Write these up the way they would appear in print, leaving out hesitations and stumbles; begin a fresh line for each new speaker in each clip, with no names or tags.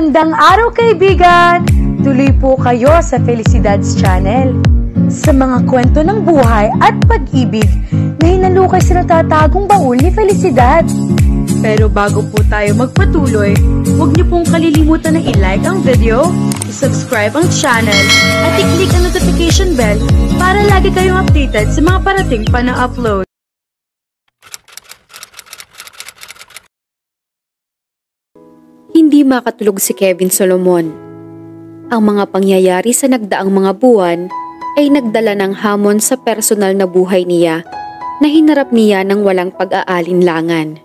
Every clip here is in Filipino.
Magandang araw kaibigan! Tuloy po kayo sa Felicidad's Channel. Sa mga kwento ng buhay at pag-ibig na hinalukay sa natatagong baul ni Felicidad. Pero bago po tayo magpatuloy, huwag niyo pong kalilimutan na i-like ang video, i-subscribe ang channel, at i-click ang notification bell para lagi kayong updated sa mga parating pa na upload.
Hindi makatulog si Kevin Solomon. Ang mga pangyayari sa nagdaang mga buwan ay nagdala ng hamon sa personal na buhay niya na hinarap niya ng walang pag-aalinlangan.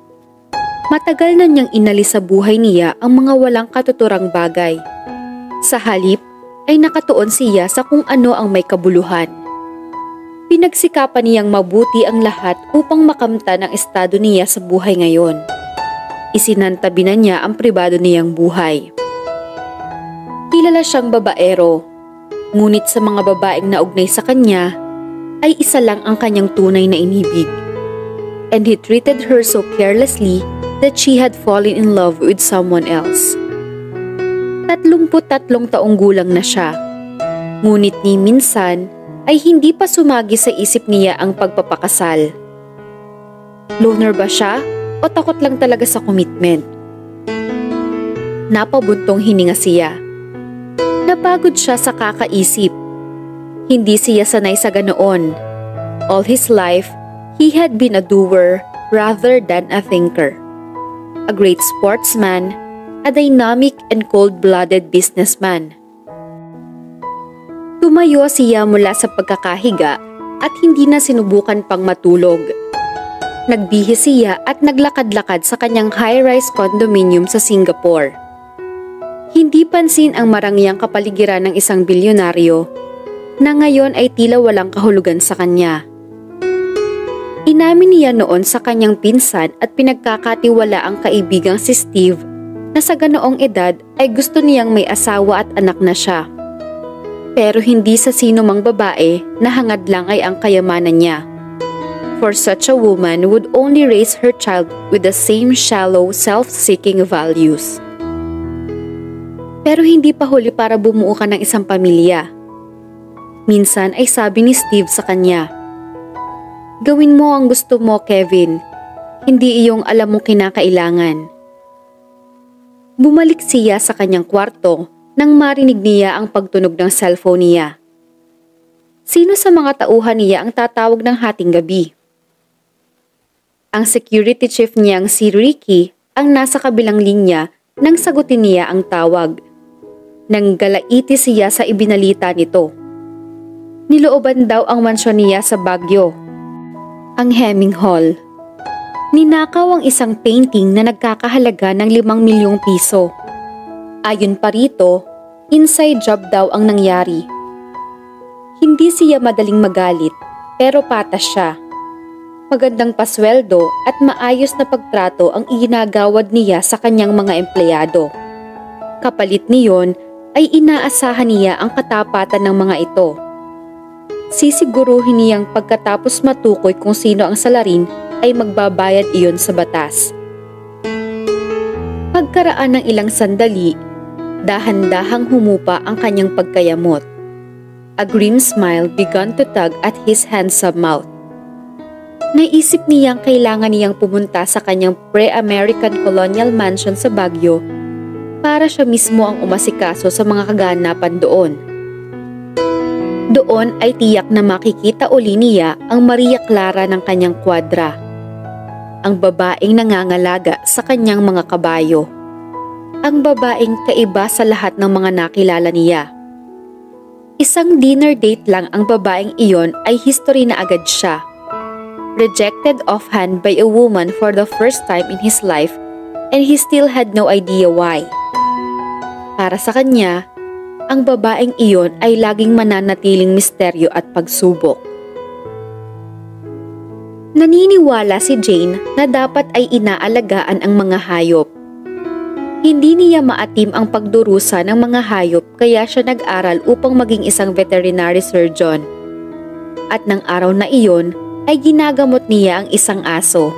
Matagal na niyang inalis sa buhay niya ang mga walang katuturang bagay. Sa halip ay nakatuon siya sa kung ano ang may kabuluhan. Pinagsikapan niyang mabuti ang lahat upang makamtan ang estado niya sa buhay ngayon. Isinantabi na niya ang pribado niyang buhay. Kilala siyang babaero, ngunit sa mga babaeng naugnay sa kanya, ay isa lang ang kanyang tunay na inibig. And he treated her so carelessly that she had fallen in love with someone else. 33 taong gulang na siya, ngunit ni minsan ay hindi pa sumagi sa isip niya ang pagpapakasal. Loner ba siya? O takot lang talaga sa commitment? Napabuntong hininga siya. Napagod siya sa kakaisip. Hindi siya sanay sa ganoon. All his life, he had been a doer rather than a thinker. A great sportsman, a dynamic and cold-blooded businessman. Tumayo siya mula sa pagkakahiga at hindi na sinubukan pang matulog. Nagbihis siya at naglakad-lakad sa kanyang high-rise condominium sa Singapore. Hindi pansin ang marangyang kapaligiran ng isang bilyonaryo na ngayon ay tila walang kahulugan sa kanya. Inamin niya noon sa kanyang pinsan at pinagkakatiwala ang kaibigang si Steve na sa ganoong edad ay gusto niyang may asawa at anak na siya. Pero hindi sa sino mang babae na hangad lang ay ang kayamanan niya. For such a woman would only raise her child with the same shallow, self-seeking values. Pero hindi pa huli para bumuo ka ng isang pamilya. Minsan ay sabi ni Steve sa kanya, "Gawin mo ang gusto mo, Kevin. Hindi iyong alam mong kinakailangan." Bumalik siya sa kanyang kwarto nang marinig niya ang pagtunog ng cellphone niya. Sino sa mga tauhan niya ang tatawag ng hating gabi? Ang security chief niyang si Ricky ang nasa kabilang linya nang sagutin niya ang tawag. Nanggalaiti siya sa ibinalita nito. Nilooban daw ang mansyon niya sa Baguio, ang Hemming Hall. Ninakaw ang isang painting na nagkakahalaga ng 5 milyong piso. Ayon pa rito, inside job daw ang nangyari. Hindi siya madaling magalit, pero patas siya. Magandang pasweldo at maayos na pagtrato ang iginagawad niya sa kanyang mga empleyado. Kapalit niyon ay inaasahan niya ang katapatan ng mga ito. Sisiguruhin niyang pagkatapos matukoy kung sino ang salarin ay magbabayad iyon sa batas. Pagkaraan ng ilang sandali, dahan-dahang humupa ang kanyang pagkayamot. A grim smile began to tug at his handsome mouth. Naisip niyang kailangan niyang pumunta sa kanyang pre-American colonial mansion sa Baguio para siya mismo ang umasikaso sa mga kaganapan doon. Doon ay tiyak na makikita uli niya ang Maria Clara ng kanyang kwadra, ang babaeng nangangalaga sa kanyang mga kabayo, ang babaeng kaiba sa lahat ng mga nakilala niya. Isang dinner date lang ang babaeng iyon ay history na agad siya. Rejected offhand by a woman for the first time in his life, and he still had no idea why. Para sa kanya, ang babaeng iyon ay laging mananatiling misteryo at pagsubok. Naniniwala si Jane na dapat ay inaalagaan ang mga hayop. Hindi niya maatim ang pagdurusa ng mga hayop kaya siya nag-aral upang maging isang veterinary surgeon. At ng araw na iyon, ay ginagamot niya ang isang aso,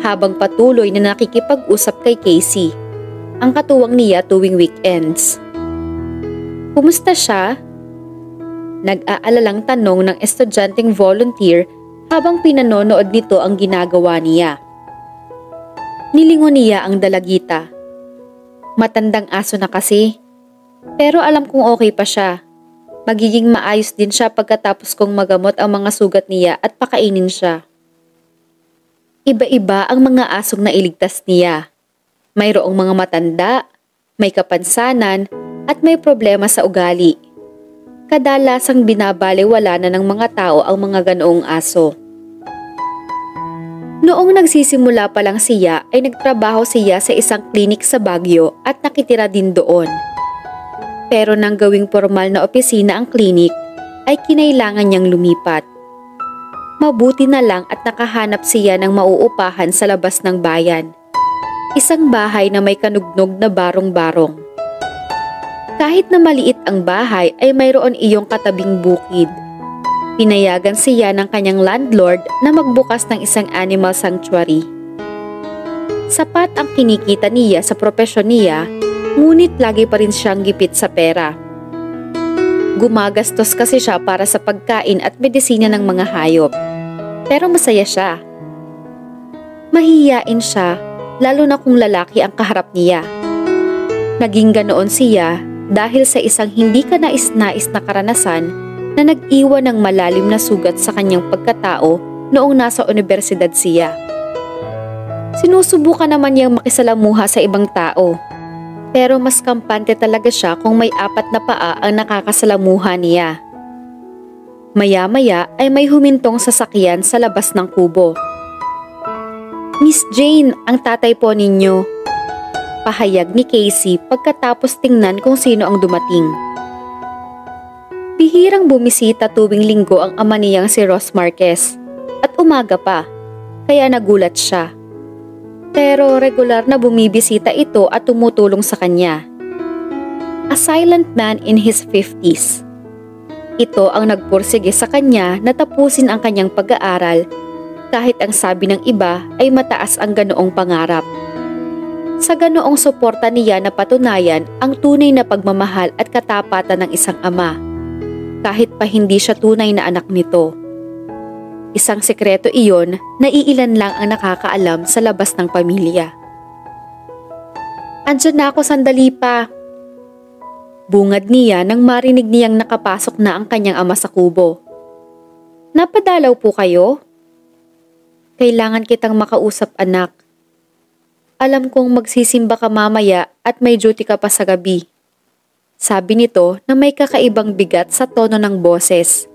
habang patuloy na nakikipag-usap kay Casey, ang katuwang niya tuwing weekends. Kumusta siya? Nag-aalalang tanong ng estudyanteng volunteer habang pinanonood nito ang ginagawa niya. Nilingon niya ang dalagita. Matandang aso na kasi, pero alam kong okay pa siya. Magiging maayos din siya pagkatapos kong magamot ang mga sugat niya at pakainin siya. Iba-iba ang mga asong nailigtas niya. Mayroong mga matanda, may kapansanan, at may problema sa ugali. Kadalasang binabalewala na ng mga tao ang mga ganoong aso. Noong nagsisimula pa lang siya ay nagtrabaho siya sa isang klinik sa Baguio at nakitira din doon. Pero nang gawing formal na opisina ang klinik, ay kinailangan niyang lumipat. Mabuti na lang at nakahanap siya ng mauupahan sa labas ng bayan. Isang bahay na may kanugnog na barong-barong. Kahit na maliit ang bahay ay mayroon iyong katabing bukid. Pinayagan siya ng kanyang landlord na magbukas ng isang animal sanctuary. Sapat ang kinikita niya sa propesyon niya, ngunit lagi pa rin siyang gipit sa pera. Gumagastos kasi siya para sa pagkain at medisina ng mga hayop. Pero masaya siya. Mahiyain siya, lalo na kung lalaki ang kaharap niya. Naging ganoon siya dahil sa isang hindi kanais-nais na karanasan na nag-iwan ng malalim na sugat sa kanyang pagkatao noong nasa universidad siya. Sinusubukan naman niyang makisalamuha sa ibang tao. Pero mas kampante talaga siya kung may 4 na paa ang nakakasalamuha niya. Maya-maya ay may humintong sasakyan sa labas ng kubo. "Miss Jane, ang tatay po ninyo." Pahayag ni Casey pagkatapos tingnan kung sino ang dumating. Bihirang bumisita tuwing linggo ang ama niyang si Ross Marquez at umaga pa, kaya nagulat siya. Pero regular na bumibisita ito at tumutulong sa kanya. A silent man in his 50s. Ito ang nagpursige sa kanya na tapusin ang kanyang pag-aaral kahit ang sabi ng iba ay mataas ang ganoong pangarap. Sa ganoong suporta niya na patunayan ang tunay na pagmamahal at katapatan ng isang ama, kahit pa hindi siya tunay na anak nito. Isang sekreto iyon na iilan lang ang nakakaalam sa labas ng pamilya. "Andyan na ako, sandali pa." Bungad niya nang marinig niyang nakapasok na ang kanyang ama sa kubo. "Napadalaw po kayo?" "Kailangan kitang makausap, anak. Alam kong magsisimba ka mamaya at may duty ka pa sa gabi." Sabi nito na may kakaibang bigat sa tono ng boses.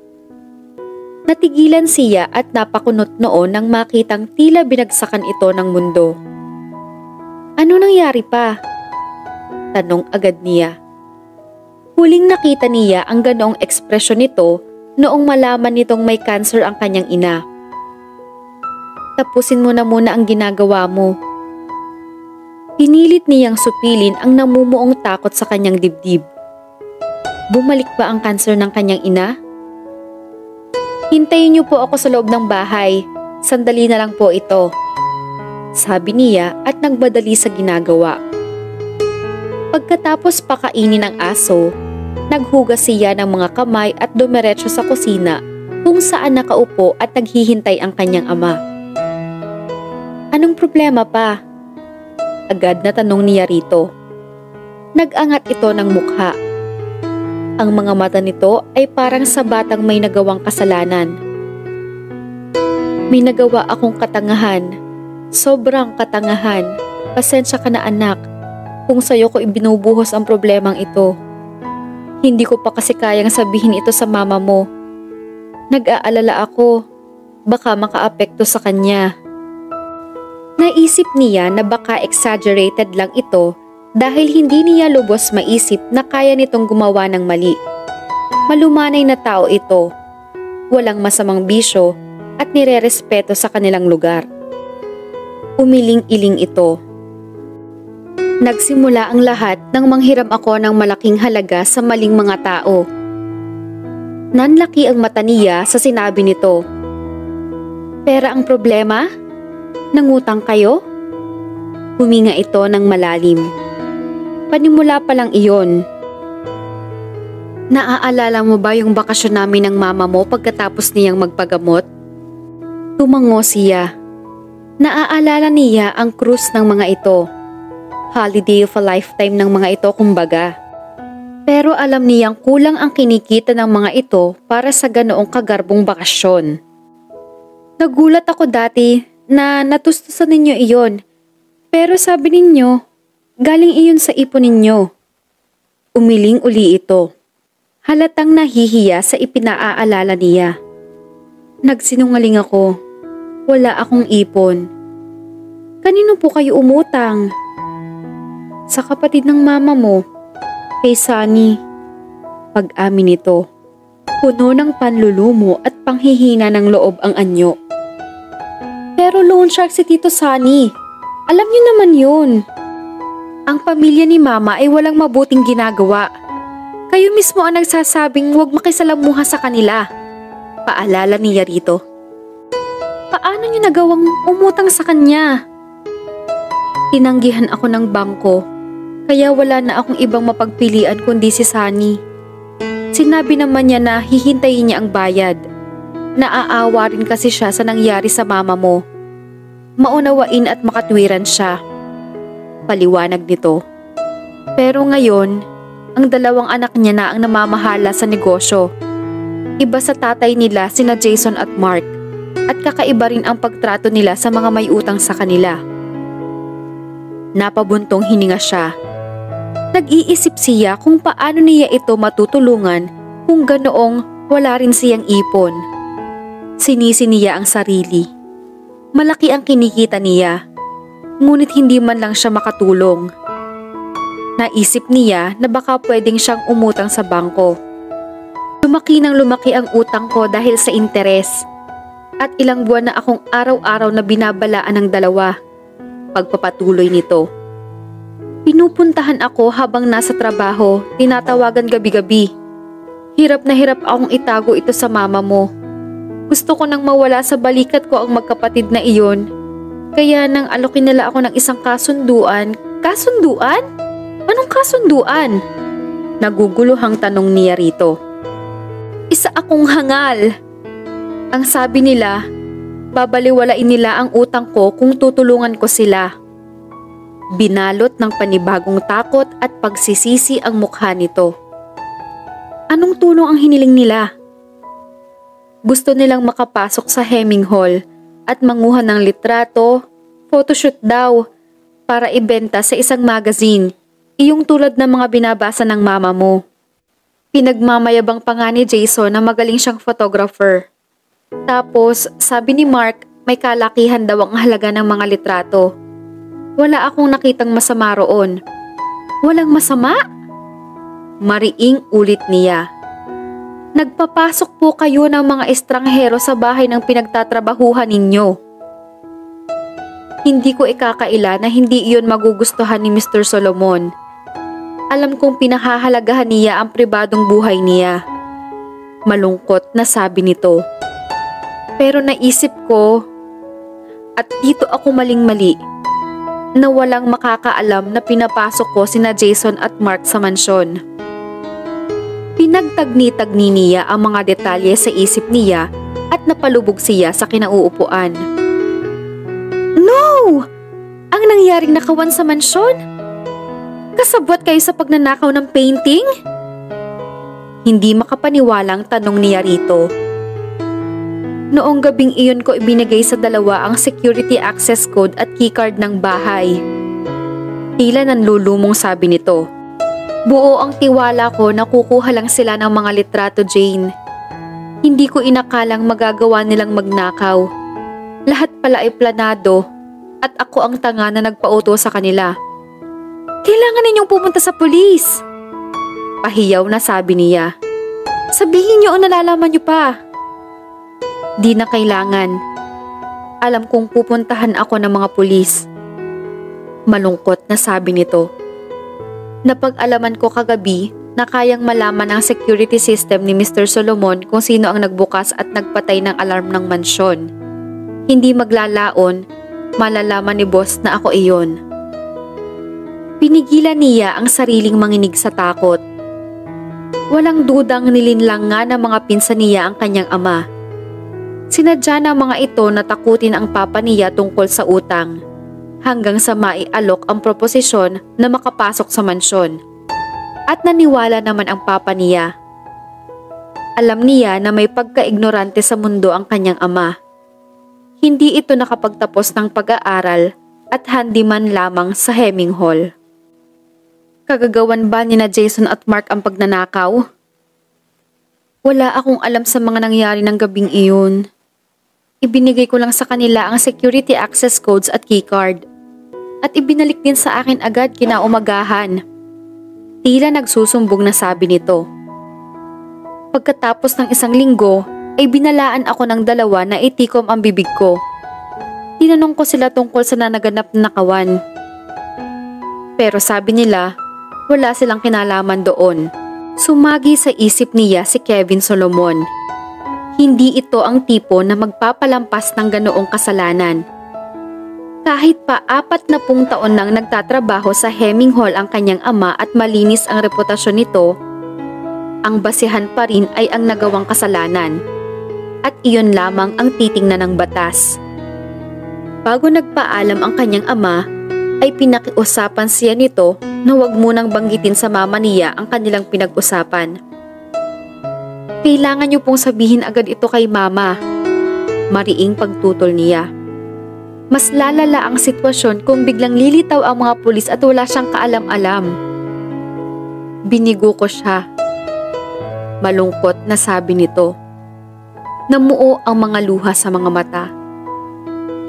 Natigilan siya at napakunot noon nang makitang tila binagsakan ito ng mundo. "Ano nangyari pa?" tanong agad niya. Huling nakita niya ang ganoong ekspresyon nito noong malaman nitong may cancer ang kanyang ina. "Tapusin mo na muna ang ginagawa mo." Pinilit niyang supilin ang namumuong takot sa kanyang dibdib. Bumalik ba ang cancer ng kanyang ina? "Hintayin niyo po ako sa loob ng bahay. Sandali na lang po ito," sabi niya at nagbadali sa ginagawa. Pagkatapos pakainin ang aso, naghugas siya ng mga kamay at dumiretso sa kusina kung saan nakaupo at naghihintay ang kanyang ama. "Anong problema pa?" agad na tanong niya rito. Nag-angat ito ng mukha. Ang mga mata nito ay parang sa batang may nagawang kasalanan. "May nagawa akong katangahan. Sobrang katangahan. Pasensya ka na, anak, kung sa'yo ko ibinubuhos ang problemang ito. Hindi ko pa kasi kayang sabihin ito sa mama mo. Nag-aalala ako. Baka makaapekto sa kanya." Naisip niya na baka exaggerated lang ito dahil hindi niya lubos maisip na kaya nitong gumawa ng mali. Malumanay na tao ito. Walang masamang bisyo at nirerespeto sa kanilang lugar. Umiling-iling ito. Nagsimula ang lahat nang manghiram ako ng malaking halaga sa maling mga tao. Nanlaki ang mata niya sa sinabi nito. "Pera ang problema? Nangutang kayo?" Huminga ito ng malalim. Panimula pa lang iyon. Naaalala mo ba yung bakasyon namin ng mama mo pagkatapos niyang magpagamot? Tumango siya. Naaalala niya ang cruise ng mga ito. Holiday of a lifetime ng mga ito kumbaga. Pero alam niyang kulang ang kinikita ng mga ito para sa ganoong kagarbong bakasyon. Nagulat ako dati na natustusan ninyo iyon. Pero sabi ninyo, galing iyon sa ipon ninyo. Umiling uli ito. Halatang nahihiya sa ipinaaalala niya. Nagsinungaling ako. Wala akong ipon. Kanino po kayo umutang? Sa kapatid ng mama mo, kay Sunny. Pag-amin nito, puno ng panlulumo at panghihina ng loob ang anyo. Pero loan shark si Tito Sunny. Alam niyo naman yun. Ang pamilya ni Mama ay walang mabuting ginagawa. Kayo mismo ang nagsasabing huwag makisalamuha sa kanila. Paalala niya rito. Paano niyo nagawang umutang sa kanya? Tinanggihan ako ng bangko. Kaya wala na akong ibang mapagpilian kundi si Sunny. Sinabi naman niya na hihintayin niya ang bayad. Naaawa rin kasi siya sa nangyari sa mama mo. Maunawain at makatwiran siya. Paliwanag nito. Pero ngayon, ang dalawang anak niya na ang namamahala sa negosyo. Iba sa tatay nila sina Jason at Mark. At kakaiba rin ang pagtrato nila sa mga may utang sa kanila. Napabuntong hininga siya. Nag-iisip siya kung paano niya ito matutulungan kung ganoong wala rin siyang ipon. Sinisi niya ang sarili. Malaki ang kinikita niya, ngunit hindi man lang siya makatulong. Naisip niya na baka pwedeng siyang umutang sa bangko. Lumaki nang lumaki ang utang ko dahil sa interes. At ilang buwan na akong araw-araw na binabalaan ng dalawa. Pagpapatuloy nito. Pinupuntahan ako habang nasa trabaho, tinatawagan gabi-gabi. Hirap na hirap akong itago ito sa mama mo. Gusto ko nang mawala sa balikat ko ang magkapatid na iyon. Kaya nang alokin nila ako ng isang kasunduan. Kasunduan? Anong kasunduan? Naguguluhang tanong niya rito. Isa akong hangal. Ang sabi nila, babaliwalain nila ang utang ko kung tutulungan ko sila. Binalot ng panibagong takot at pagsisisi ang mukha nito. Anong tulong ang hiniling nila? Gusto nilang makapasok sa Hemming Hall at manguha ng litrato, photoshoot daw, para ibenta sa isang magazine, iyong tulad ng mga binabasa ng mama mo. Pinagmamayabang pa nga ni Jason na magaling siyang photographer. Tapos, sabi ni Mark, may kalakihan daw ang halaga ng mga litrato. Wala akong nakitang masama roon. Walang masama? Mariing ulit niya. Nagpapasok po kayo ng mga estranghero sa bahay ng pinagtatrabahuhan ninyo. Hindi ko ikakaila na hindi iyon magugustuhan ni Mr. Solomon. Alam kong pinahahalagahan niya ang pribadong buhay niya. Malungkot na sabi nito. Pero naisip ko, at dito ako maling-mali, na walang makakaalam na pinapasok ko sina Jason at Mark sa mansyon. Pinagtagni-tagni niya ang mga detalye sa isip niya at napalubog siya sa kinauupuan. No! Ang nangyaring nakawan sa mansyon? Kasabwat kayo sa pagnanakaw ng painting? Hindi makapaniwalang tanong niya rito. Noong gabing iyon ko ibinigay sa dalawa ang security access code at keycard ng bahay. Tila nanlulumong sabi nito. Buo ang tiwala ko na kukuha lang sila ng mga litrato, Jane. Hindi ko inakalang magagawa nilang magnakaw. Lahat pala ay planado at ako ang tanga na nagpauto sa kanila. Kailangan ninyong pumunta sa pulis. Pahiyaw na sabi niya. Sabihin niyo o nalalaman niyo pa. Di na kailangan. Alam kong pupuntahan ako ng mga pulis. Malungkot na sabi nito. Napag-alaman ko kagabi na kayang malaman ang security system ni Mr. Solomon kung sino ang nagbukas at nagpatay ng alarm ng mansyon. Hindi maglalaon, malalaman ni boss na ako iyon. Pinigilan niya ang sariling manginig sa takot. Walang dudang nilinlang nga ng mga pinsan niya ang kanyang ama. Sinadya ng mga ito na takutin ang papa niya tungkol sa utang, hanggang sa maialok ang proposisyon na makapasok sa mansyon. At naniwala naman ang papa niya. Alam niya na may pagka-ignorante sa mundo ang kanyang ama. Hindi ito nakapagtapos ng pag-aaral at handyman lamang sa Hemming Hall. Kagagawan ba ni na Jason at Mark ang pagnanakaw? Wala akong alam sa mga nangyari ng gabing iyon. Ibinigay ko lang sa kanila ang security access codes at keycard. At ibinalik din sa akin agad kinaumagahan. Tila nagsusumbong na sabi nito. Pagkatapos ng isang linggo, ay binalaan ako ng dalawa na itikom ang bibig ko. Tinanong ko sila tungkol sa nanaganap na nakawan. Pero sabi nila, wala silang kinalaman doon. Sumagi sa isip niya si Kevin Solomon. Hindi ito ang tipo na magpapalampas ng ganoong kasalanan. Kahit pa 40 taon nang nagtatrabaho sa Hemming Hall ang kanyang ama at malinis ang reputasyon nito, ang basihan pa rin ay ang nagawang kasalanan. At iyon lamang ang titingnan ng batas. Bago nagpaalam ang kanyang ama, ay pinakiusapan siya nito na huwag munang banggitin sa mama niya ang kanilang pinag-usapan. Kailangan niyo pong sabihin agad ito kay mama. Mariing pagtutol niya. Mas lalala ang sitwasyon kung biglang lilitaw ang mga pulis at wala siyang kaalam-alam. Binigo ko siya. Malungkot na sabi nito. Namuo ang mga luha sa mga mata.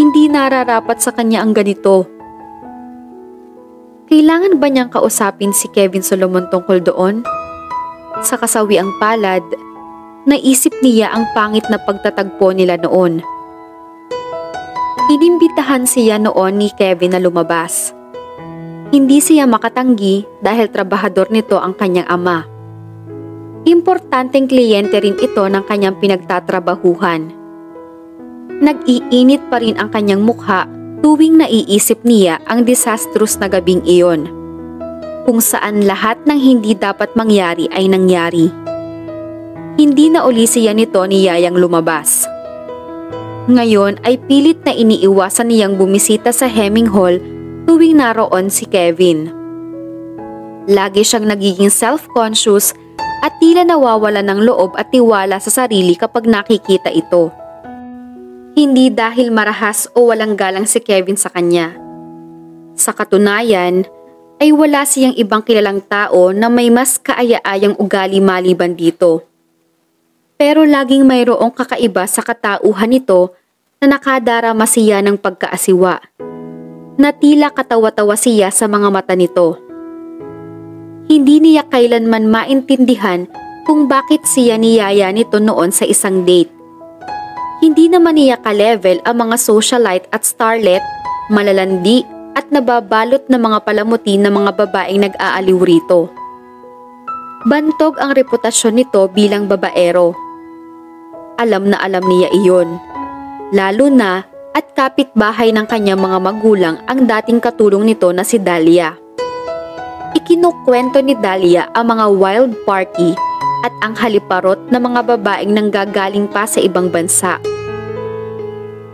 Hindi nararapat sa kanya ang ganito. Kailangan ba niyang kausapin si Kevin Solomon tungkol doon? Sa kasawiang palad, naisip niya ang pangit na pagtatagpo nila noon. Inimbitahan siya noon ni Kevin na lumabas. Hindi siya makatanggi dahil trabahador nito ang kanyang ama. Importanteng kliyente rin ito ng kanyang pinagtatrabahuhan. Nag-iinit pa rin ang kanyang mukha tuwing naiisip niya ang disastrous na gabing iyon, kung saan lahat ng hindi dapat mangyari ay nangyari. Hindi na uli siya nito ni Yayang lumabas. Ngayon ay pilit na iniiwasan niyang bumisita sa Hemming Hall tuwing naroon si Kevin. Lagi siyang nagiging self-conscious at tila nawawala ng loob at tiwala sa sarili kapag nakikita ito. Hindi dahil marahas o walang galang si Kevin sa kanya. Sa katunayan, ay wala siyang ibang kilalang tao na may mas kaaya-ayang ugali maliban dito. Pero laging mayroong kakaiba sa katauhan nito na nakadarama siya ng pagkaasiwa. Na tila katawa-tawa siya sa mga mata nito. Hindi niya kailanman maintindihan kung bakit siya niyaya nito noon sa isang date. Hindi naman niya ka-level ang mga socialite at starlet, malalandi at nababalot na mga palamuti ng mga babaeng nag-aaliw rito. Bantog ang reputasyon nito bilang babaero. Alam na alam niya iyon. Lalo na at kapitbahay ng kanyang mga magulang ang dating katulong nito na si Dahlia. Ikinukwento ni Dahlia ang mga wild party at ang haliparot na mga babaeng nanggagaling pa sa ibang bansa.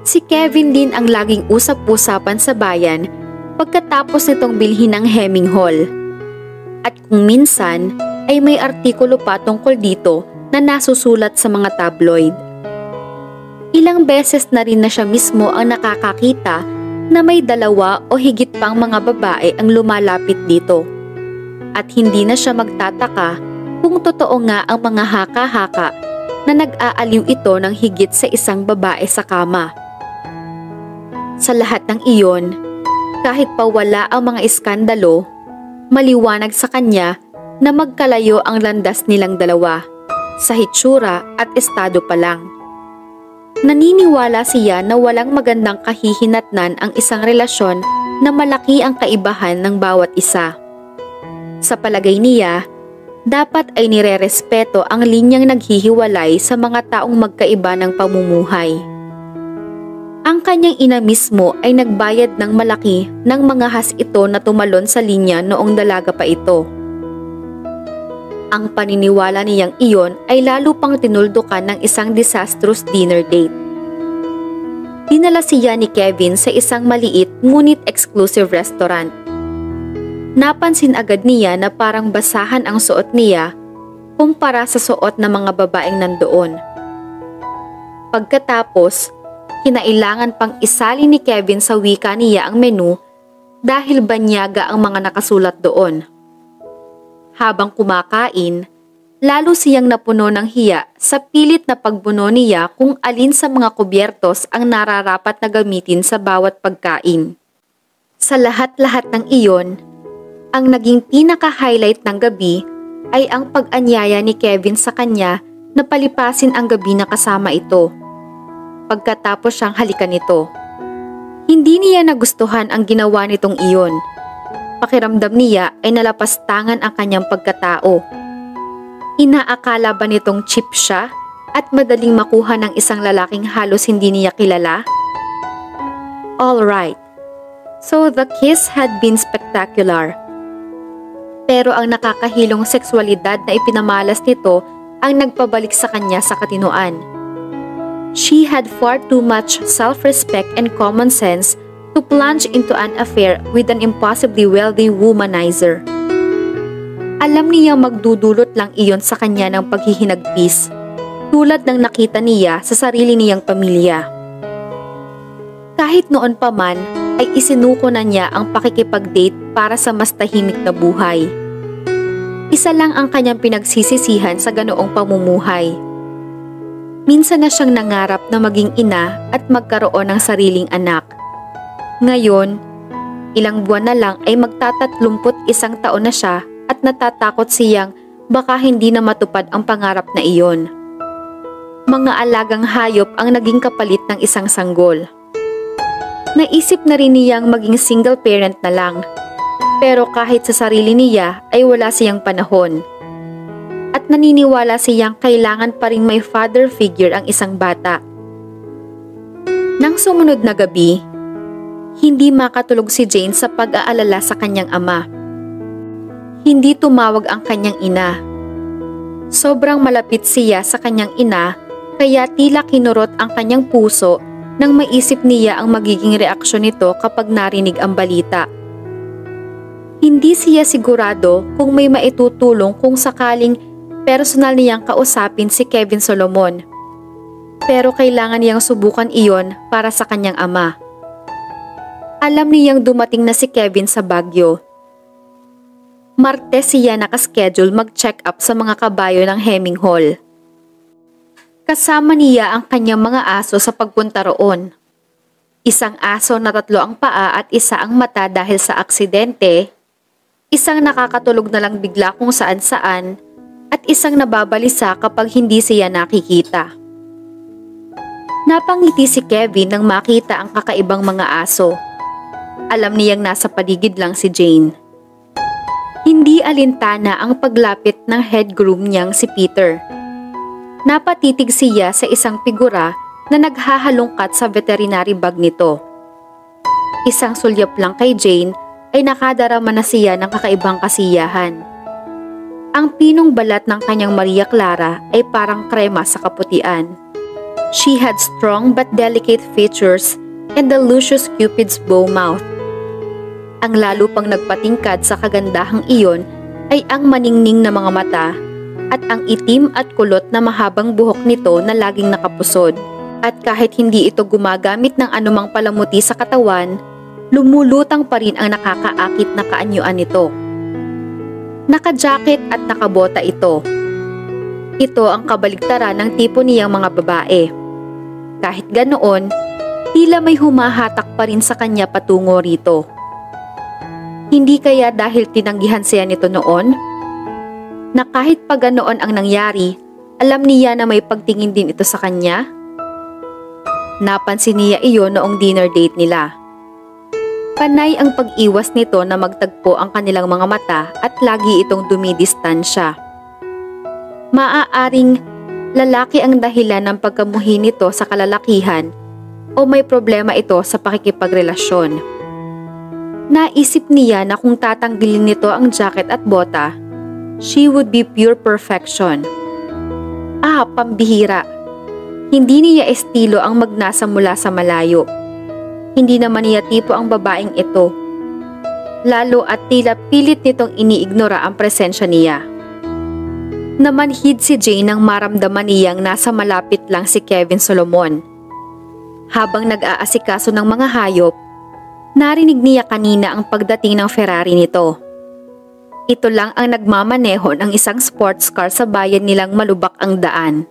Si Kevin din ang laging usap-usapan sa bayan pagkatapos nitong bilhin ng Hemming Hall. At kung minsan ay may artikulo pa tungkol dito na nasusulat sa mga tabloid. Ilang beses na rin na siya mismo ang nakakakita na may 2 o higit pang mga babae ang lumalapit dito. At hindi na siya magtataka kung totoo nga ang mga haka-haka na nag-aaliw ito ng higit sa isang babae sa kama. Sa lahat ng iyon, kahit pa wala ang mga iskandalo, maliwanag sa kanya na magkalayo ang landas nilang dalawa, sa hitsura at estado pa lang. Naniniwala siya na walang magandang kahihinatnan ang isang relasyon na malaki ang kaibahan ng bawat isa. Sa palagay niya, dapat ay nirerespeto ang linyang naghihiwalay sa mga taong magkaiba ng pamumuhay. Ang kanyang ina mismo ay nagbayad ng malaki ng mga has ito na tumalon sa linya noong dalaga pa ito. Ang paniniwala niyang iyon ay lalo pang tinuldukan ng isang disastrous dinner date. Dinala siya ni Kevin sa isang maliit ngunit exclusive restaurant. Napansin agad niya na parang basahan ang suot niya kumpara sa suot ng mga babaeng nandoon. Pagkatapos, kinailangan pang isali ni Kevin sa wika niya ang menu dahil banyaga ang mga nakasulat doon. Habang kumakain, lalo siyang napuno ng hiya sa pilit na pagbuno niya kung alin sa mga kubyertos ang nararapat na gamitin sa bawat pagkain. Sa lahat-lahat ng iyon, ang naging pinaka-highlight ng gabi ay ang pag-anyaya ni Kevin sa kanya na palipasin ang gabi na kasama ito. Pagkatapos siyang halikan nito. Hindi niya nagustuhan ang ginawa nitong iyon. Pakiramdam niya ay nalapastangan ang kanyang pagkatao. Inaakala ba nitong cheap siya at madaling makuha ng isang lalaking halos hindi niya kilala? Alright, so the kiss had been spectacular. Pero ang nakakahilong sexualidad na ipinamalas nito ang nagpabalik sa kanya sa katinoan. She had far too much self-respect and common sense to plunge into an affair with an impossibly wealthy womanizer. Alam niyang magdudulot lang iyon sa kanya ng paghihinagpis, tulad ng nakita niya sa sarili niyang pamilya. Kahit noon pa man, ay isinuko na niya ang pakikipag-date para sa mas tahimik na buhay. Isa lang ang kanyang pinagsisisihan sa ganoong pamumuhay. Minsan na siyang nangarap na maging ina at magkaroon ng sariling anak. Ngayon, ilang buwan na lang ay magtatatlumput-isang taon na siya at natatakot siyang baka hindi na matupad ang pangarap na iyon. Mga alagang hayop ang naging kapalit ng isang sanggol. Naisip na rin niyang maging single parent na lang. Pero kahit sa sarili niya ay wala siyang panahon. At naniniwala siyang kailangan pa ring may father figure ang isang bata. Nang sumunod na gabi, hindi makatulog si Jane sa pag-aalala sa kanyang ama. Hindi tumawag ang kanyang ina. Sobrang malapit siya sa kanyang ina kaya tila kinurot ang kanyang puso nang maisip niya ang magiging reaksyon nito kapag narinig ang balita. Hindi siya sigurado kung may maitutulong kung sakaling personal niyang kausapin si Kevin Solomon. Pero kailangan niyang subukan iyon para sa kanyang ama. Alam niyang dumating na si Kevin sa Baguio. Martes siya nakaschedule mag-check up sa mga kabayo ng Hemming Hall. Kasama niya ang kanyang mga aso sa pagpunta roon. Isang aso na 3 ang paa at isa ang mata dahil sa aksidente, isang nakakatulog na lang bigla kung saan-saan, at isang nababalisa kapag hindi siya nakikita. Napangiti si Kevin nang makita ang kakaibang mga aso. Alam niyang nasa paligid lang si Jane. Hindi alintana ang paglapit ng head groom niyang si Peter. Napatitig siya sa isang figura na naghahalongkat sa veterinary bag nito. Isang sulyap lang kay Jane ay nakadarama na siya ng kakaibang kasiyahan. Ang pinong balat ng kanyang Maria Clara ay parang krema sa kaputian. She had strong but delicate features and the luscious Cupid's bow mouth. Ang lalo pang nagpatingkad sa kagandahang iyon ay ang maningning na mga mata at ang itim at kulot na mahabang buhok nito na laging nakapusod. At kahit hindi ito gumagamit ng anumang palamuti sa katawan, lumulutang pa rin ang nakakaakit na kaanyuan nito. Naka-jacket at nakabota ito. Ito ang kabaligtaran ng tipo niyang mga babae. Kahit ganoon, tila may humahatak pa rin sa kanya patungo rito. Hindi kaya dahil tinanggihan siya nito noon? Na kahit pa ganoon ang nangyari, alam niya na may pagtingin din ito sa kanya? Napansin niya iyon noong dinner date nila. Panay ang pag-iwas nito na magtagpo ang kanilang mga mata at lagi itong dumidistansya. Maaaring lalaki ang dahilan ng pagkamuhi nito sa kalalakihan, o may problema ito sa pakikipagrelasyon. Naisip niya na kung tatanggalin nito ang jacket at bota, she would be pure perfection. Pambihira. Hindi niya estilo ang magnasa mula sa malayo. Hindi naman niya tipo ang babaeng ito. Lalo at tila pilit nitong iniignora ang presensya niya. Namanhid si Jane nang maramdaman niyang nasa malapit lang si Kevin Solomon. Habang nag-aasikaso ng mga hayop, narinig niya kanina ang pagdating ng Ferrari nito. Ito lang ang nagmamaneho ng isang sports car sa bayan nilang malubak ang daan.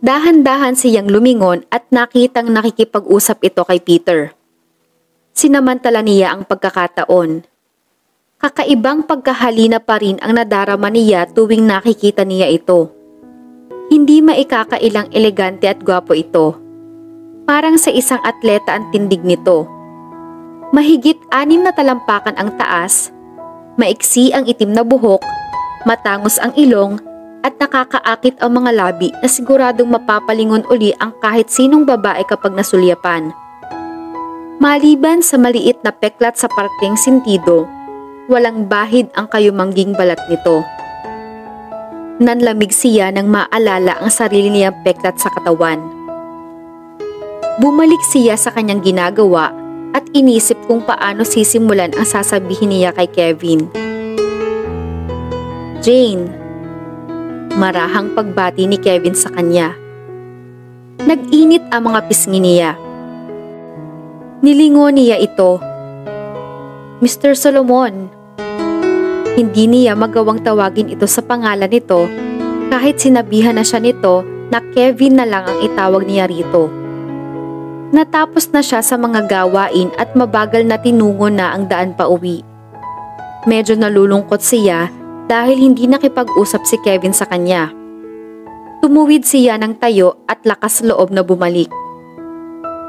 Dahan-dahan siyang lumingon at nakitang nakikipag-usap ito kay Peter. Sinamantala niya ang pagkakataon. Kakaibang pagkahalina pa rin ang nadarama niya tuwing nakikita niya ito. Hindi maikakailang elegante at gwapo ito. Parang sa isang atleta ang tindig nito. Mahigit 6 na talampakan ang taas, maiksi ang itim na buhok, matangos ang ilong at nakakaakit ang mga labi na siguradong mapapalingon uli ang kahit sinong babae kapag nasulyapan. Maliban sa maliit na peklat sa parteng sintido, walang bahid ang kayumangging balat nito. Nanlamig siya nang maalala ang sarili niyang peklat sa katawan. Bumalik siya sa kanyang ginagawa at inisip kung paano sisimulan ang sasabihin niya kay Kevin. Jane. Marahang pagbati ni Kevin sa kanya. Nag-init ang mga pisngi niya. Nilingon niya ito. Mr. Solomon. Hindi niya magawang tawagin ito sa pangalan nito kahit sinabihan na siya nito na Kevin na lang ang itawag niya rito. Natapos na siya sa mga gawain at mabagal na tinungo na ang daan pa uwi. Medyo nalulungkot siya dahil hindi nakipag-usap si Kevin sa kanya. Tumuwid siya ng tayo at lakas loob na bumalik.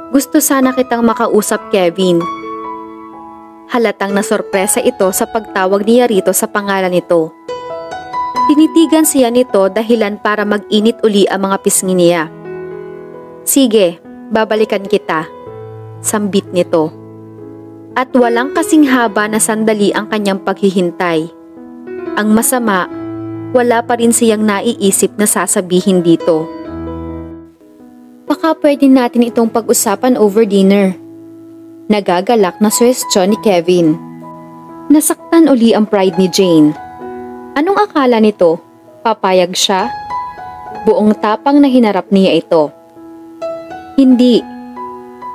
Gusto sana kitang makausap, Kevin. Halatang nasorpresa ito sa pagtawag niya rito sa pangalan nito. Tinitigan siya nito dahilan para mag-init uli ang mga pisngi niya. Sige. Babalikan kita, sambit nito. At walang kasing haba na sandali ang kanyang paghihintay. Ang masama, wala pa rin siyang naiisip na sasabihin dito. Baka pwede natin itong pag-usapan over dinner. Nagagalak na suwestyon ni Kevin. Nasaktan uli ang pride ni Jane. Anong akala nito? Papayag siya? Buong tapang na hinarap niya ito. Hindi.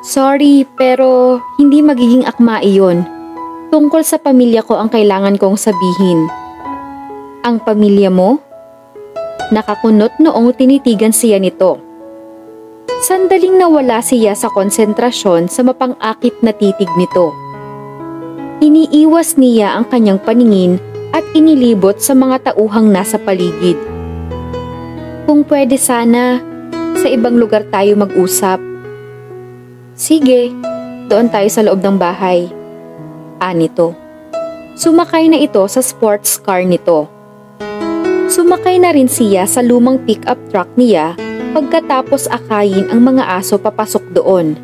Sorry, pero hindi magiging akma iyon. Tungkol sa pamilya ko ang kailangan kong sabihin. Ang pamilya mo? Nakakunot noong tinitigan siya nito. Sandaling nawala siya sa konsentrasyon sa mapang-akit na titig nito. Iniiwas niya ang kanyang paningin at inilibot sa mga tauhang nasa paligid. Kung pwede sana, sa ibang lugar tayo mag-usap. Sige, doon tayo sa loob ng bahay. Anito. Sumakay na ito sa sports car nito. Sumakay na rin siya sa lumang pick-up truck niya pagkatapos akayin ang mga aso papasok doon.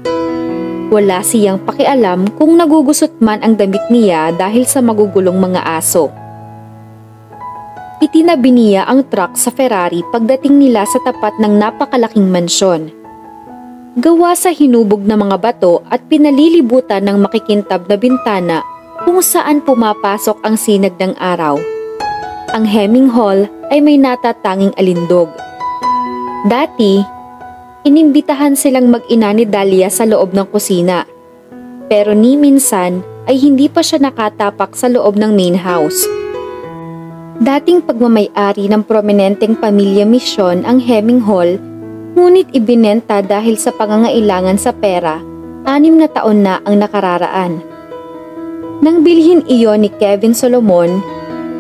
Wala siyang pakialam kung nagugusot man ang damit niya dahil sa magugulong mga aso. Itinabi niya ang truck sa Ferrari pagdating nila sa tapat ng napakalaking mansyon. Gawa sa hinubog na mga bato at pinalilibutan ng makikintab na bintana kung saan pumapasok ang sinag ng araw. Ang Hemming Hall ay may natatanging alindog. Dati, inimbitahan silang mag-ina ni Dahlia sa loob ng kusina. Pero ni minsan ay hindi pa siya nakatapak sa loob ng main house. Dating pagmamay-ari ng prominenteng pamilya Mission ang Hemming Hall, ngunit ibinenta dahil sa pangangailangan sa pera, 6 na taon na ang nakararaan. Nang bilhin iyon ni Kevin Solomon,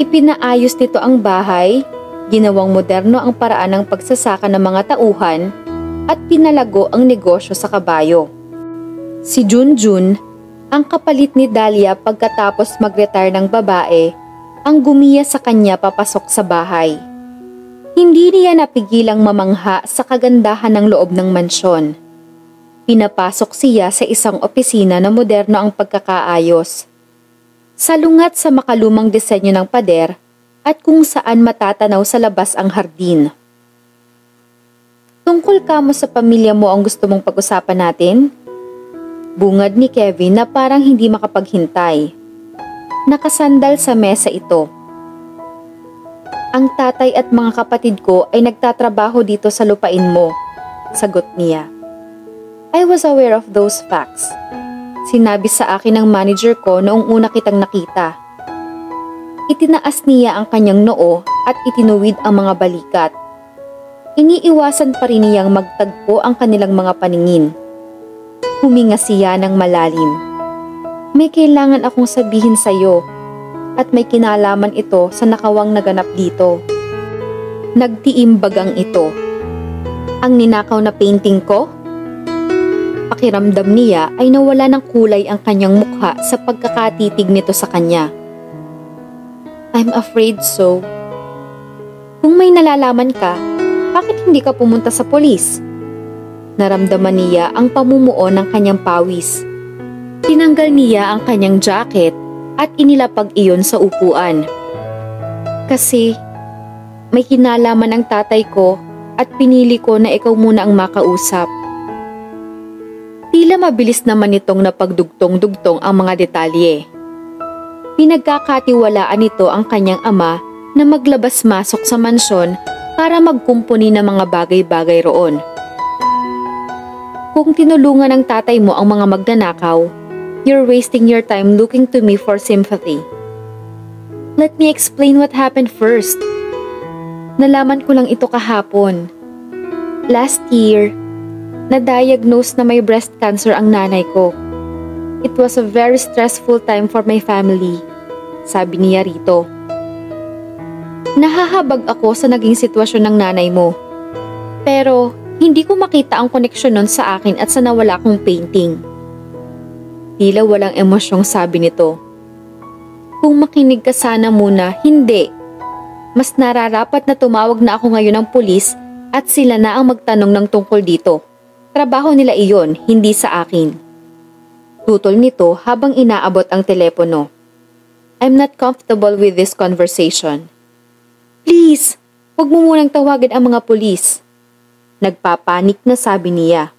ipinaayos nito ang bahay, ginawang moderno ang paraan ng pagsasaka ng mga tauhan, at pinalago ang negosyo sa kabayo. Si Junjun, ang kapalit ni Dahlia pagkatapos mag-retire ng babae, ang gumiya sa kanya papasok sa bahay. Hindi niya napigilang mamangha sa kagandahan ng loob ng mansyon. Pinapasok siya sa isang opisina na moderno ang pagkakaayos. Salungat sa makalumang disenyo ng pader at kung saan matatanaw sa labas ang hardin. Tungkol kamo sa pamilya mo ang gusto mong pag-usapan natin? Bungad ni Kevin na parang hindi makapaghintay. Nakasandal sa mesa ito. Ang tatay at mga kapatid ko ay nagtatrabaho dito sa lupain mo, sagot niya. I was aware of those facts. Sinabi sa akin ng manager ko noong una kitang nakita. Itinaas niya ang kanyang noo at itinuwid ang mga balikat. Iniiwasan pa rin niyang magtagpo ang kanilang mga paningin. Huminga siya ng malalim. May kailangan akong sabihin sa iyo at may kinalaman ito sa nakawang naganap dito. Nagtiimbagang ito. Ang ninakaw na painting ko? Pakiramdam niya ay nawala ng kulay ang kanyang mukha sa pagkakatitig nito sa kanya. I'm afraid so. Kung may nalalaman ka, bakit hindi ka pumunta sa polis? Naramdaman niya ang pamumuo ng kanyang pawis. Tinanggal niya ang kanyang jacket at inilapag iyon sa upuan. Kasi may kinalaman ang tatay ko at pinili ko na ikaw muna ang makausap. Tila mabilis naman itong napagdugtong-dugtong ang mga detalye. Pinagkakatiwalaan nito ang kanyang ama na maglabas-masok sa mansyon para magkumpuni ng mga bagay-bagay roon. Kung tinulungan ng tatay mo ang mga magnanakaw, you're wasting your time looking to me for sympathy. Let me explain what happened first. Nalaman ko lang ito kahapon. Last year, na-diagnose na may breast cancer ang nanay ko. It was a very stressful time for my family, sabi niya rito. Nahahabag ako sa naging sitwasyon ng nanay mo. Pero hindi ko makita ang koneksyon nun sa akin at sa nawala kong painting. Tila walang emosyong sabi nito. Kung makinig ka sana muna, hindi. Mas nararapat na tumawag na ako ngayon ng pulis at sila na ang magtanong ng tungkol dito. Trabaho nila iyon, hindi sa akin. Tutol nito habang inaabot ang telepono. I'm not comfortable with this conversation. Please, huwag mo munang tawagan ang mga pulis. Nagpapanik na sabi niya.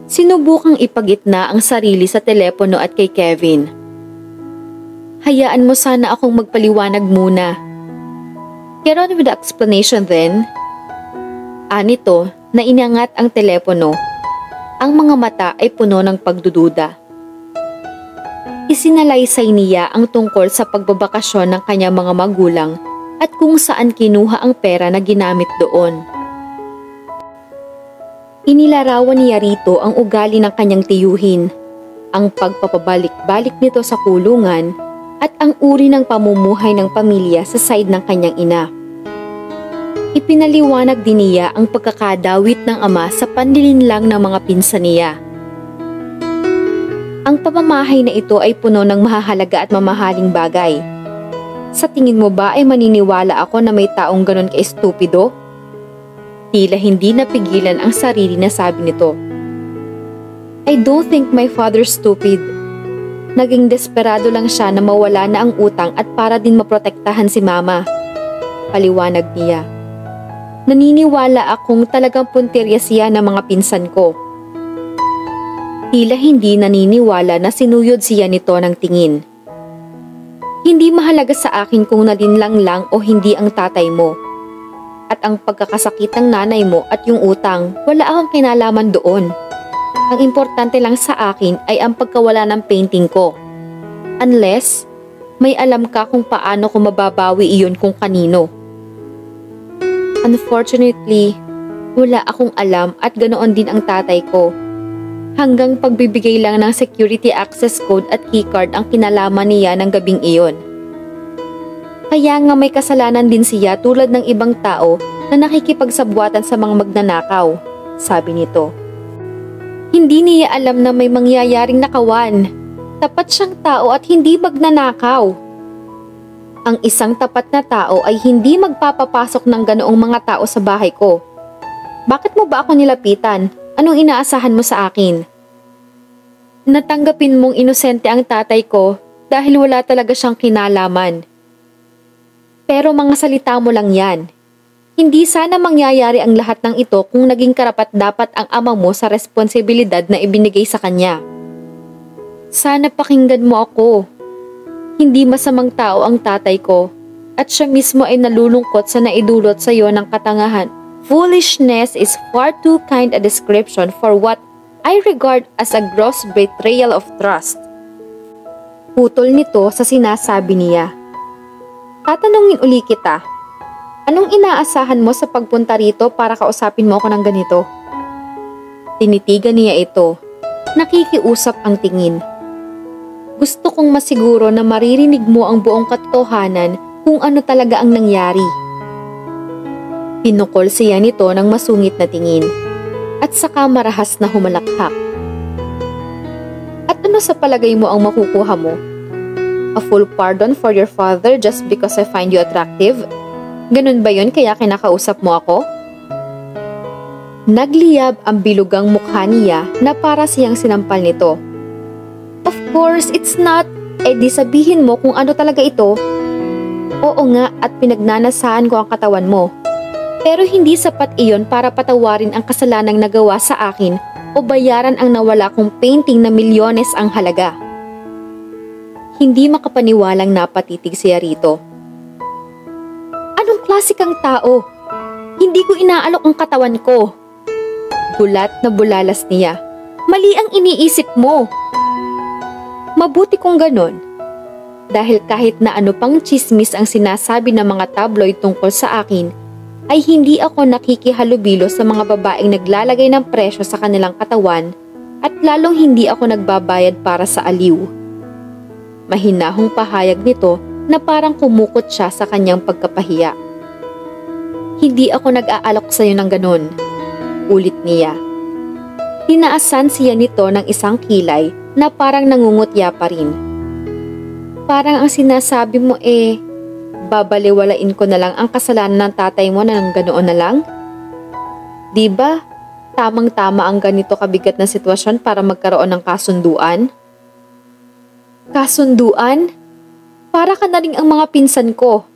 Sinubukang ipagitna ang sarili sa telepono at kay Kevin. Hayaan mo sana akong magpaliwanag muna. Get on with the explanation then. Anito na inangat ang telepono. Ang mga mata ay puno ng pagdududa. Isinalaysay niya ang tungkol sa pagbabakasyon ng kanyang mga magulang at kung saan kinuha ang pera na ginamit doon. Inilarawan niya rito ang ugali ng kanyang tiyuhin, ang pagpapabalik-balik nito sa kulungan at ang uri ng pamumuhay ng pamilya sa side ng kanyang ina. Ipinaliwanag din niya ang pagkakadawit ng ama sa panlilinlang ng mga pinsan niya. Ang pamamahay na ito ay puno ng mahahalaga at mamahaling bagay. Sa tingin mo ba ay maniniwala ako na may taong ganon ka-estupido? Tila hindi napigilan ang sarili na sabi nito. I don't think my father's stupid. Naging desperado lang siya na mawala na ang utang at para din maprotektahan si mama. Paliwanag niya. Naniniwala akong talagang puntirya siya ng mga pinsan ko. Tila hindi naniniwala na sinuyod siya nito ng tingin. Hindi mahalaga sa akin kung nalinlang lang o hindi ang tatay mo. At ang pagkakasakit ng nanay mo at yung utang, wala akong kinalaman doon. Ang importante lang sa akin ay ang pagkawala ng painting ko. Unless, may alam ka kung paano ko mababawi iyon kung kanino. Unfortunately, wala akong alam at ganoon din ang tatay ko. Hanggang pagbibigay lang ng security access code at keycard ang kinalaman niya ng gabing iyon. Kaya nga may kasalanan din siya tulad ng ibang tao na nakikipagsabwatan sa mga magnanakaw, sabi nito. Hindi niya alam na may mangyayaring nakawan. Tapat siyang tao at hindi magnanakaw. Ang isang tapat na tao ay hindi magpapapasok ng ganoong mga tao sa bahay ko. Bakit mo ba ako nilapitan? Anong inaasahan mo sa akin? Natanggapin mong inosente ang tatay ko dahil wala talaga siyang kinalaman. Pero mga salita mo lang yan. Hindi sana mangyayari ang lahat ng ito kung naging karapat-dapat ang ama mo sa responsibilidad na ibinigay sa kanya. Sana pakinggan mo ako. Hindi masamang tao ang tatay ko at siya mismo ay nalulungkot sa naidulot sa iyo ng katangahan. Foolishness is far too kind a description for what I regard as a gross betrayal of trust. Putol nito sa sinasabi niya. Tatanungin uli kita, anong inaasahan mo sa pagpunta rito para kausapin mo ako ng ganito? Tinitigan niya ito, nakikiusap ang tingin. Gusto kong masiguro na maririnig mo ang buong katotohanan kung ano talaga ang nangyari. Pinukol siya nito ng masungit na tingin at saka marahas na humalakhak. At ano sa palagay mo ang makukuha mo? A full pardon for your father just because I find you attractive? Ganun ba yun kaya kinakausap mo ako? Nagliyab ang bilugang mukha niya na para siyang sinampal nito. Of course, it's not. Eh di sabihin mo kung ano talaga ito. Oo nga at pinagnanasahan ko ang katawan mo. Pero hindi sapat iyon para patawarin ang kasalanang nagawa sa akin o bayaran ang nawala kong painting na milyones ang halaga. Hindi makapaniwalang napatitig siya rito. Anong klase kang tao? Hindi ko inaalok ang katawan ko. Gulat na bulalas niya. Mali ang iniisip mo. Mabuti kung ganon. Dahil kahit na ano pang chismis ang sinasabi ng mga tabloid tungkol sa akin, ay hindi ako nakikihalubilo sa mga babaeng naglalagay ng presyo sa kanilang katawan at lalong hindi ako nagbabayad para sa aliw. Mahinahong pahayag nito na parang kumukot siya sa kanyang pagkapahiya. Hindi ako nag-aalok sa iyo ng ganon, ulit niya. Tinaasan siya nito ng isang kilay na parang nangungutya pa rin. Parang ang sinasabi mo babaliwalain ko na lang ang kasalanan ng tatay mo na ng ganoon na lang? Diba, tamang-tama ang ganito kabigat na sitwasyon para magkaroon ng kasunduan? Kasunduan? Para ka na rin ang mga pinsan ko.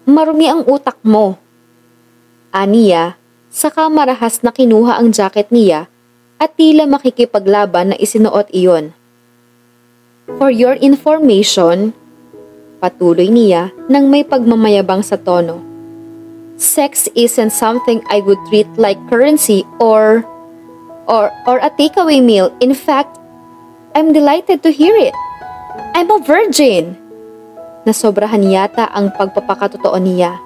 Marumi ang utak mo. Aniya, saka marahas na kinuha ang jacket niya at tila makikipaglaban na isinuot iyon. For your information, patuloy niya nang may pagmamayabang sa tono. Sex isn't something I would treat like currency or a takeaway meal. In fact, I'm delighted to hear it. I'm a virgin. Nasobrahan yata ang pagpapakatotoo niya.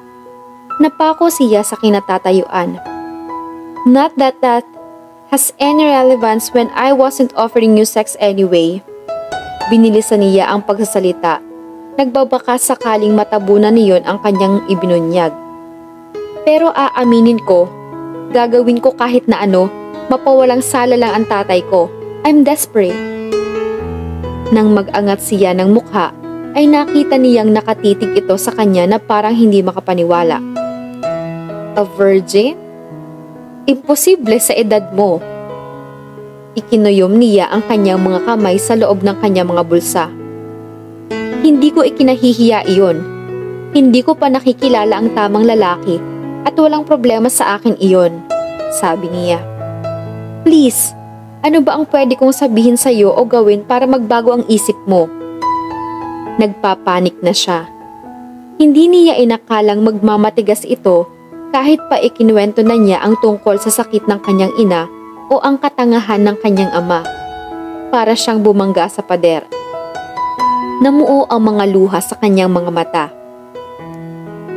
Napako siya sa kinatatayuan. Not that has any relevance when I wasn't offering you sex anyway. Binilisan niya ang pagsasalita. Nagbabaka sakaling matabunan niyon ang kanyang ibinunyag. Pero aaminin ko, gagawin ko kahit na ano, mapawalang sala lang ang tatay ko. I'm desperate. Nang mag-angat siya ng mukha, ay nakita niyang nakatitig ito sa kanya na parang hindi makapaniwala. A virgin? Imposible sa edad mo. Ikinuyom niya ang kanyang mga kamay sa loob ng kanyang mga bulsa. Hindi ko ikinahihiya iyon. Hindi ko pa nakikilala ang tamang lalaki at walang problema sa akin iyon, sabi niya. Please, ano ba ang pwede kong sabihin sa iyo o gawin para magbago ang isip mo? Nagpapanik na siya. Hindi niya inakalang magmamatigas ito kahit pa ikinuwento na niya ang tungkol sa sakit ng kanyang ina o ang katangahan ng kanyang ama. Para siyang bumangga sa pader. Namuo ang mga luha sa kanyang mga mata.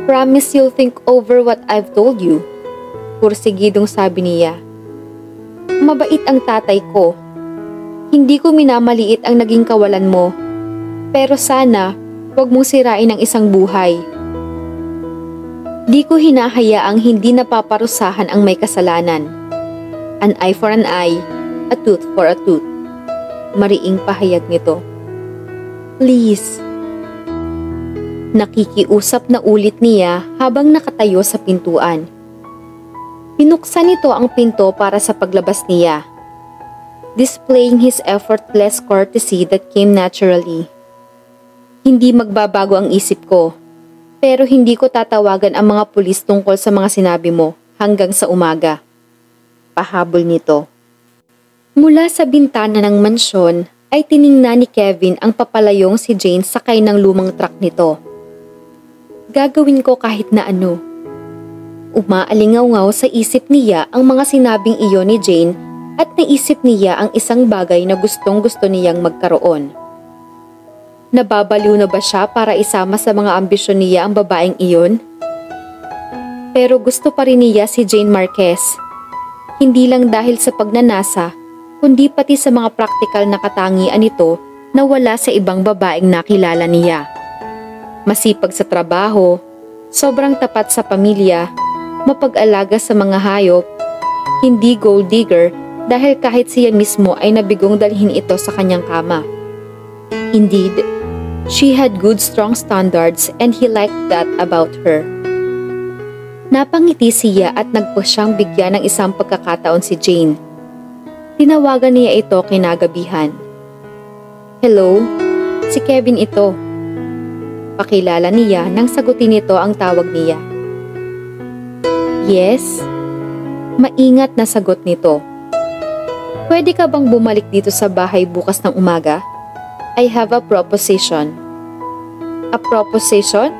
Promise you'll think over what I've told you, pursigidong sabi niya. Mabait ang tatay ko. Hindi ko minamaliit ang naging kawalan mo. Pero sana, huwag mong sirain ang isang buhay. Di ko hinahayaang hindi napaparusahan ang may kasalanan. An eye for an eye, a tooth for a tooth. Mariing pahayag nito. Please. Nakikiusap na ulit niya habang nakatayo sa pintuan. Binuksan nito ang pinto para sa paglabas niya, displaying his effortless courtesy that came naturally. Hindi magbabago ang isip ko, pero hindi ko tatawagan ang mga pulis tungkol sa mga sinabi mo hanggang sa umaga. Pahabol nito. Mula sa bintana ng mansyon ay tiningnan ni Kevin ang papalayong si Jane sakay ng lumang truck nito. Gagawin ko kahit na ano. Umaalingaw-ngaw sa isip niya ang mga sinabing iyon ni Jane at naisip niya ang isang bagay na gustong-gusto niyang magkaroon. Nababaliw na ba siya para isama sa mga ambisyon niya ang babaeng iyon? Pero gusto pa rin niya si Jane Marquez. Hindi lang dahil sa pagnanasa, kundi pati sa mga praktikal na katangian nito na wala sa ibang babaeng nakilala niya. Masipag sa trabaho, sobrang tapat sa pamilya, mapag-alaga sa mga hayop, hindi gold digger dahil kahit siya mismo ay nabigong dalhin ito sa kanyang kama. Indeed, she had good strong standards and he liked that about her. Napangiti siya at nagpush siyang bigyan ng isang pagkakataon si Jane. Tinawagan niya ito kinagabihan. Hello, si Kevin ito. Pakilala niya nang sagutin nito ang tawag niya. Yes? Maingat na sagot nito. Pwede ka bang bumalik dito sa bahay bukas ng umaga? I have a proposition. A proposition?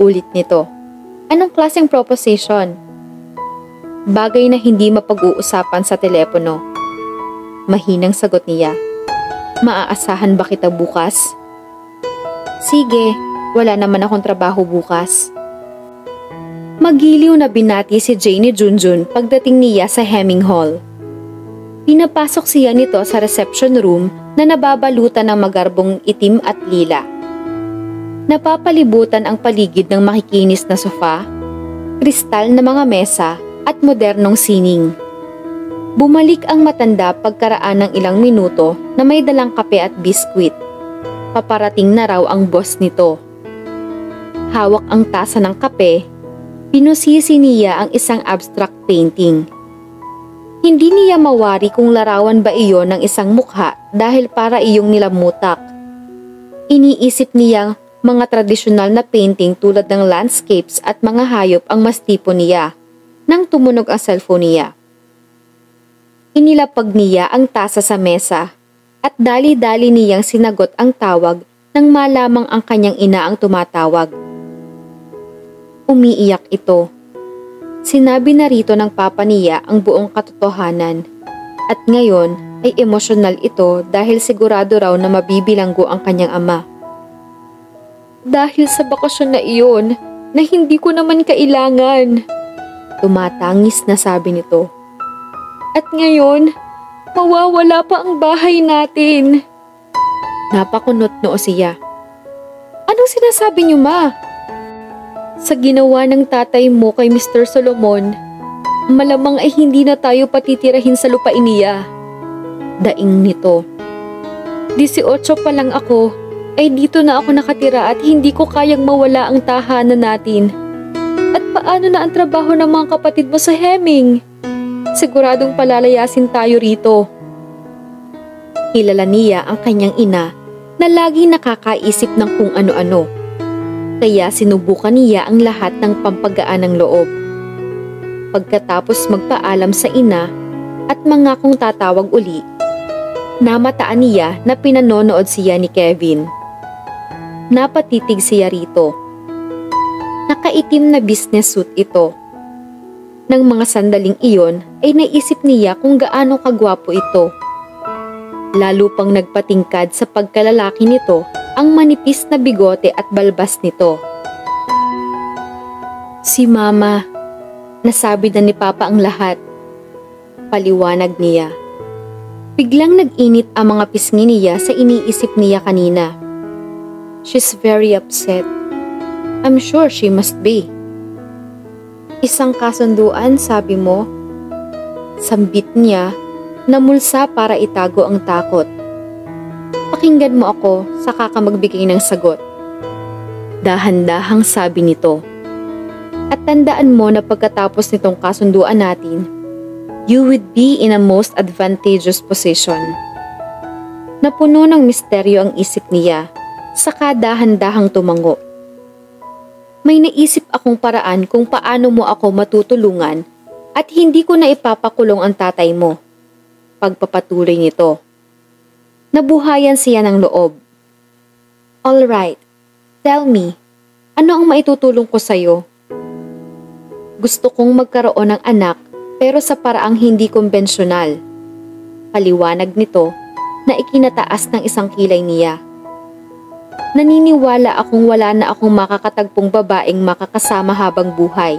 Ulit nito. Anong klaseng proposition? Bagay na hindi mapag-uusapan sa telepono. Mahinang sagot niya. Maaasahan ba kita bukas? Sige, wala naman akong trabaho bukas. Magiliw na binati si Jane ni Junjun pagdating niya sa Hemming Hall. Pinapasok siya nito sa reception room na nababalutan ng magarbong itim at lila. Napapalibutan ang paligid ng makikinis na sofa, kristal na mga mesa at modernong sining. Bumalik ang matanda pagkaraan ng ilang minuto na may dalang kape at biskwit. Paparating na raw ang boss nito. Hawak ang tasa ng kape. Pinusisi niya ang isang abstract painting. Hindi niya mawari kung larawan ba iyon ng isang mukha dahil para iyong nilamutak. Iniisip niyang mga tradisyonal na painting tulad ng landscapes at mga hayop ang mas tipo niya nang tumunog ang cellphone niya. Inilapag niya ang tasa sa mesa at dali-dali niyang sinagot ang tawag nang malamang ang kanyang ina ang tumatawag. Umiiyak ito. Sinabi na rito ng papa niya ang buong katotohanan at ngayon ay emosyonal ito dahil sigurado raw na mabibilanggo ang kanyang ama. Dahil sa bakasyon na iyon na hindi ko naman kailangan. Tumatangis na sabi nito. At ngayon, mawawala pa ang bahay natin. Napakunot noo siya. Anong sinasabi niyo, ma? Sa ginawa ng tatay mo kay Mr. Solomon, malamang ay hindi na tayo patitirahin sa lupain niya. Daing nito. 18 pa lang ako, ay dito na ako nakatira at hindi ko kayang mawala ang tahanan natin. At paano na ang trabaho ng mga kapatid mo sa Hemming? Siguradong palalayasin tayo rito. Kilala niya ang kanyang ina na laging nakakaisip ng kung ano-ano. Kaya sinubukan niya ang lahat ng pampagaan ng loob. Pagkatapos magpaalam sa ina at mangakong tatawag uli, namataan niya na pinanonood siya ni Kevin. Napatitig siya rito. Nakaitim na business suit ito. Nang mga sandaling iyon ay naisip niya kung gaano kagwapo ito. Lalo pang nagpatingkad sa pagkalalaki nito ang manipis na bigote at balbas nito. Si Mama, nasabi na ni Papa ang lahat. Paliwanag niya. Biglang nag-init ang mga pisngi niya sa iniisip niya kanina. She's very upset. I'm sure she must be. Isang kasunduan, sabi mo? Sambit niya, namulsa para itago ang takot. Pakinggan mo ako, saka ka magbigay ng sagot. Dahan-dahang sabi nito. At tandaan mo na pagkatapos nitong kasunduan natin, you would be in a most advantageous position. Napuno ng misteryo ang isip niya, saka dahan-dahang tumango. May naisip akong paraan kung paano mo ako matutulungan at hindi ko na ipapakulong ang tatay mo. Pagpapatuloy nito. Nabuhayan siya ng loob. Alright, tell me, ano ang maitutulong ko sa'yo? Gusto kong magkaroon ng anak pero sa paraang hindi konbensyonal. Paliwanag nito na ikinataas ng isang kilay niya. Naniniwala akong wala na akong makakatagpong babaeng makakasama habang buhay.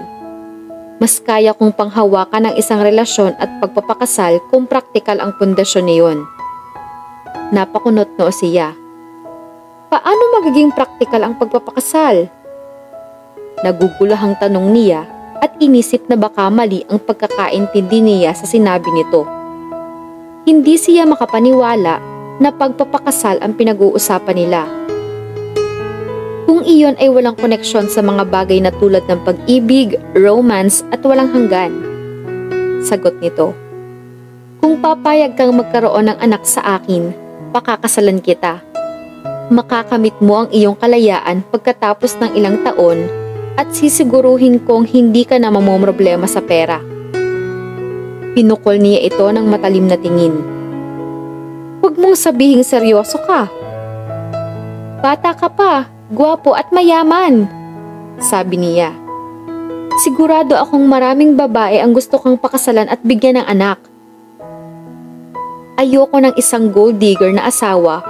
Mas kaya kong panghawakan ng isang relasyon at pagpapakasal kung praktikal ang pundasyon niyon. Napakunot noo siya. Paano magiging praktikal ang pagpapakasal? Naguguluhang tanong niya at inisip na baka mali ang pagkakaintindi niya sa sinabi nito. Hindi siya makapaniwala na pagpapakasal ang pinag-uusapan nila. Kung iyon ay walang koneksyon sa mga bagay na tulad ng pag-ibig, romance at walang hanggan. Sagot nito. Kung papayag kang magkaroon ng anak sa akin, pakakasalan kita. Makakamit mo ang iyong kalayaan pagkatapos ng ilang taon at sisiguruhin kong hindi ka na mamomroblema sa pera. Pinukol niya ito ng matalim na tingin. Huwag mong sabihing seryoso ka. Bata ka pa, gwapo at mayaman, sabi niya. Sigurado akong maraming babae ang gusto kang pakasalan at bigyan ng anak. Ayoko ng isang gold digger na asawa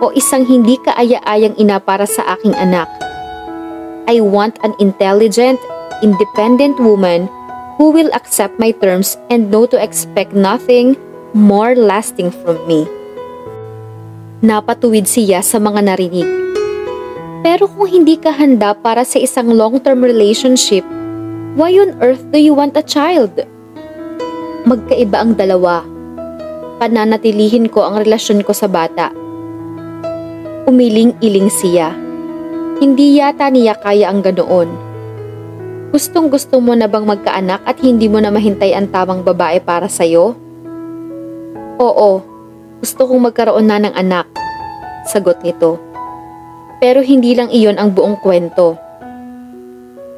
o isang hindi kaaya-ayang ina para sa aking anak. I want an intelligent, independent woman who will accept my terms and know to expect nothing more lasting from me. Napatuwid siya sa mga narinig. Pero kung hindi ka handa para sa isang long-term relationship, why on earth do you want a child? Magkaiba ang dalawa. Pananatilihin ko ang relasyon ko sa bata. Umiling-iling siya. Hindi yata niya kaya ang ganoon. Gustong-gusto mo na bang magkaanak at hindi mo na mahintay ang tamang babae para sa'yo? Oo, gusto kong magkaroon na ng anak, sagot nito. Pero hindi lang iyon ang buong kwento.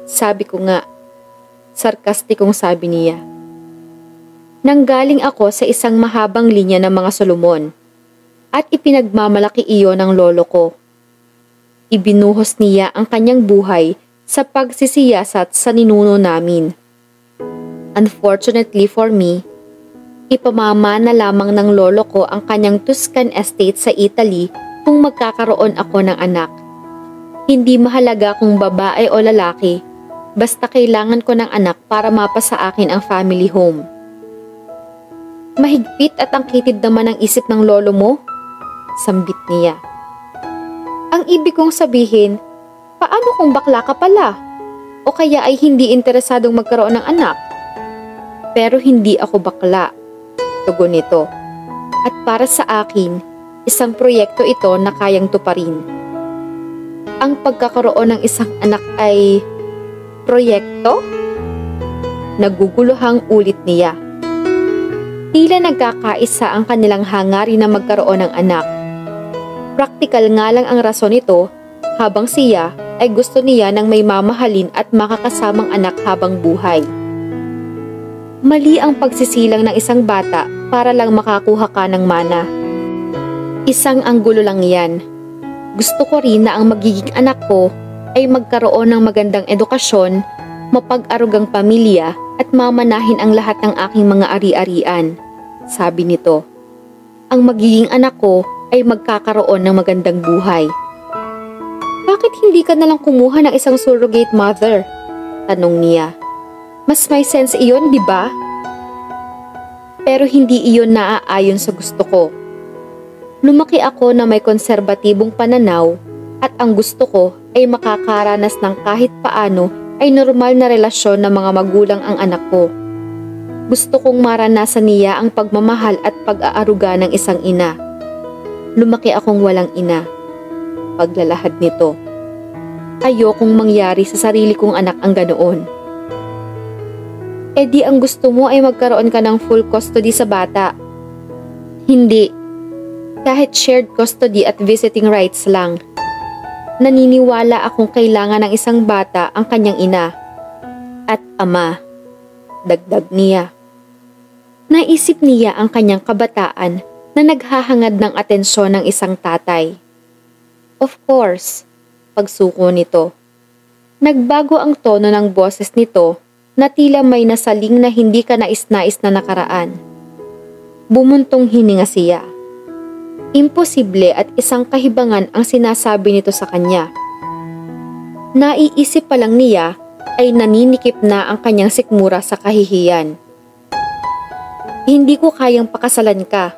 Sabi ko nga, sarkastikong sabi niya. Nanggaling ako sa isang mahabang linya ng mga Solomon at ipinagmamalaki iyon ng lolo ko. Ibinuhos niya ang kanyang buhay sa pagsisiyasat sa ninuno namin. Unfortunately for me, ipamamana lamang ng lolo ko ang kanyang Tuscan estate sa Italy kung magkakaroon ako ng anak. Hindi mahalaga kung babae o lalaki, basta kailangan ko ng anak para mapasa akin ang family home. Mahigpit at ang kitid naman ang isip ng lolo mo, sambit niya. Ang ibig kong sabihin, paano kung bakla ka pala? O kaya ay hindi interesadong magkaroon ng anak? Pero hindi ako bakla, tugon nito. At para sa akin, isang proyekto ito na kayang tuparin. Ang pagkakaroon ng isang anak ay proyekto? Naguguluhang ulit niya. Tila nagkakaisa ang kanilang hangarin na magkaroon ng anak. Praktikal nga lang ang rason nito, habang siya ay gusto niya ng may mamahalin at makakasamang anak habang buhay. Mali ang pagsisilang ng isang bata para lang makakuha ka ng mana. Isang anggulo lang yan. Gusto ko rin na ang magiging anak ko ay magkaroon ng magandang edukasyon, mapag-arugang pamilya at mamanahin ang lahat ng aking mga ari-arian, sabi nito. Ang magiging anak ko ay magkakaroon ng magandang buhay. Bakit hindi ka nalang kumuha ng isang surrogate mother? Tanong niya. Mas may sense iyon, di ba? Pero hindi iyon naaayon sa gusto ko. Lumaki ako na may konserbatibong pananaw at ang gusto ko ay makakaranas ng kahit paano ay normal na relasyon ng mga magulang ang anak ko. Gusto kong maranasan niya ang pagmamahal at pag-aaruga ng isang ina. Lumaki akong walang ina. Paglalahad nito. Ayokong mangyari sa sarili kong anak ang ganoon. E di ang gusto mo ay magkaroon ka ng full custody sa bata. Hindi. Kahit shared custody at visiting rights lang. Naniniwala akong kailangan ng isang bata ang kanyang ina at ama. Dagdag niya. Naisip niya ang kanyang kabataan na naghahangad ng atensyon ng isang tatay. Of course, pagsuko nito. Nagbago ang tono ng boses nito na tila may nasaling na hindi ka nais-nais na nakaraan. Bumuntong hininga siya. Imposible at isang kahibangan ang sinasabi nito sa kanya. Naiisip pa lang niya ay naninikip na ang kanyang sikmura sa kahihiyan. Hindi ko kayang pakasalan ka.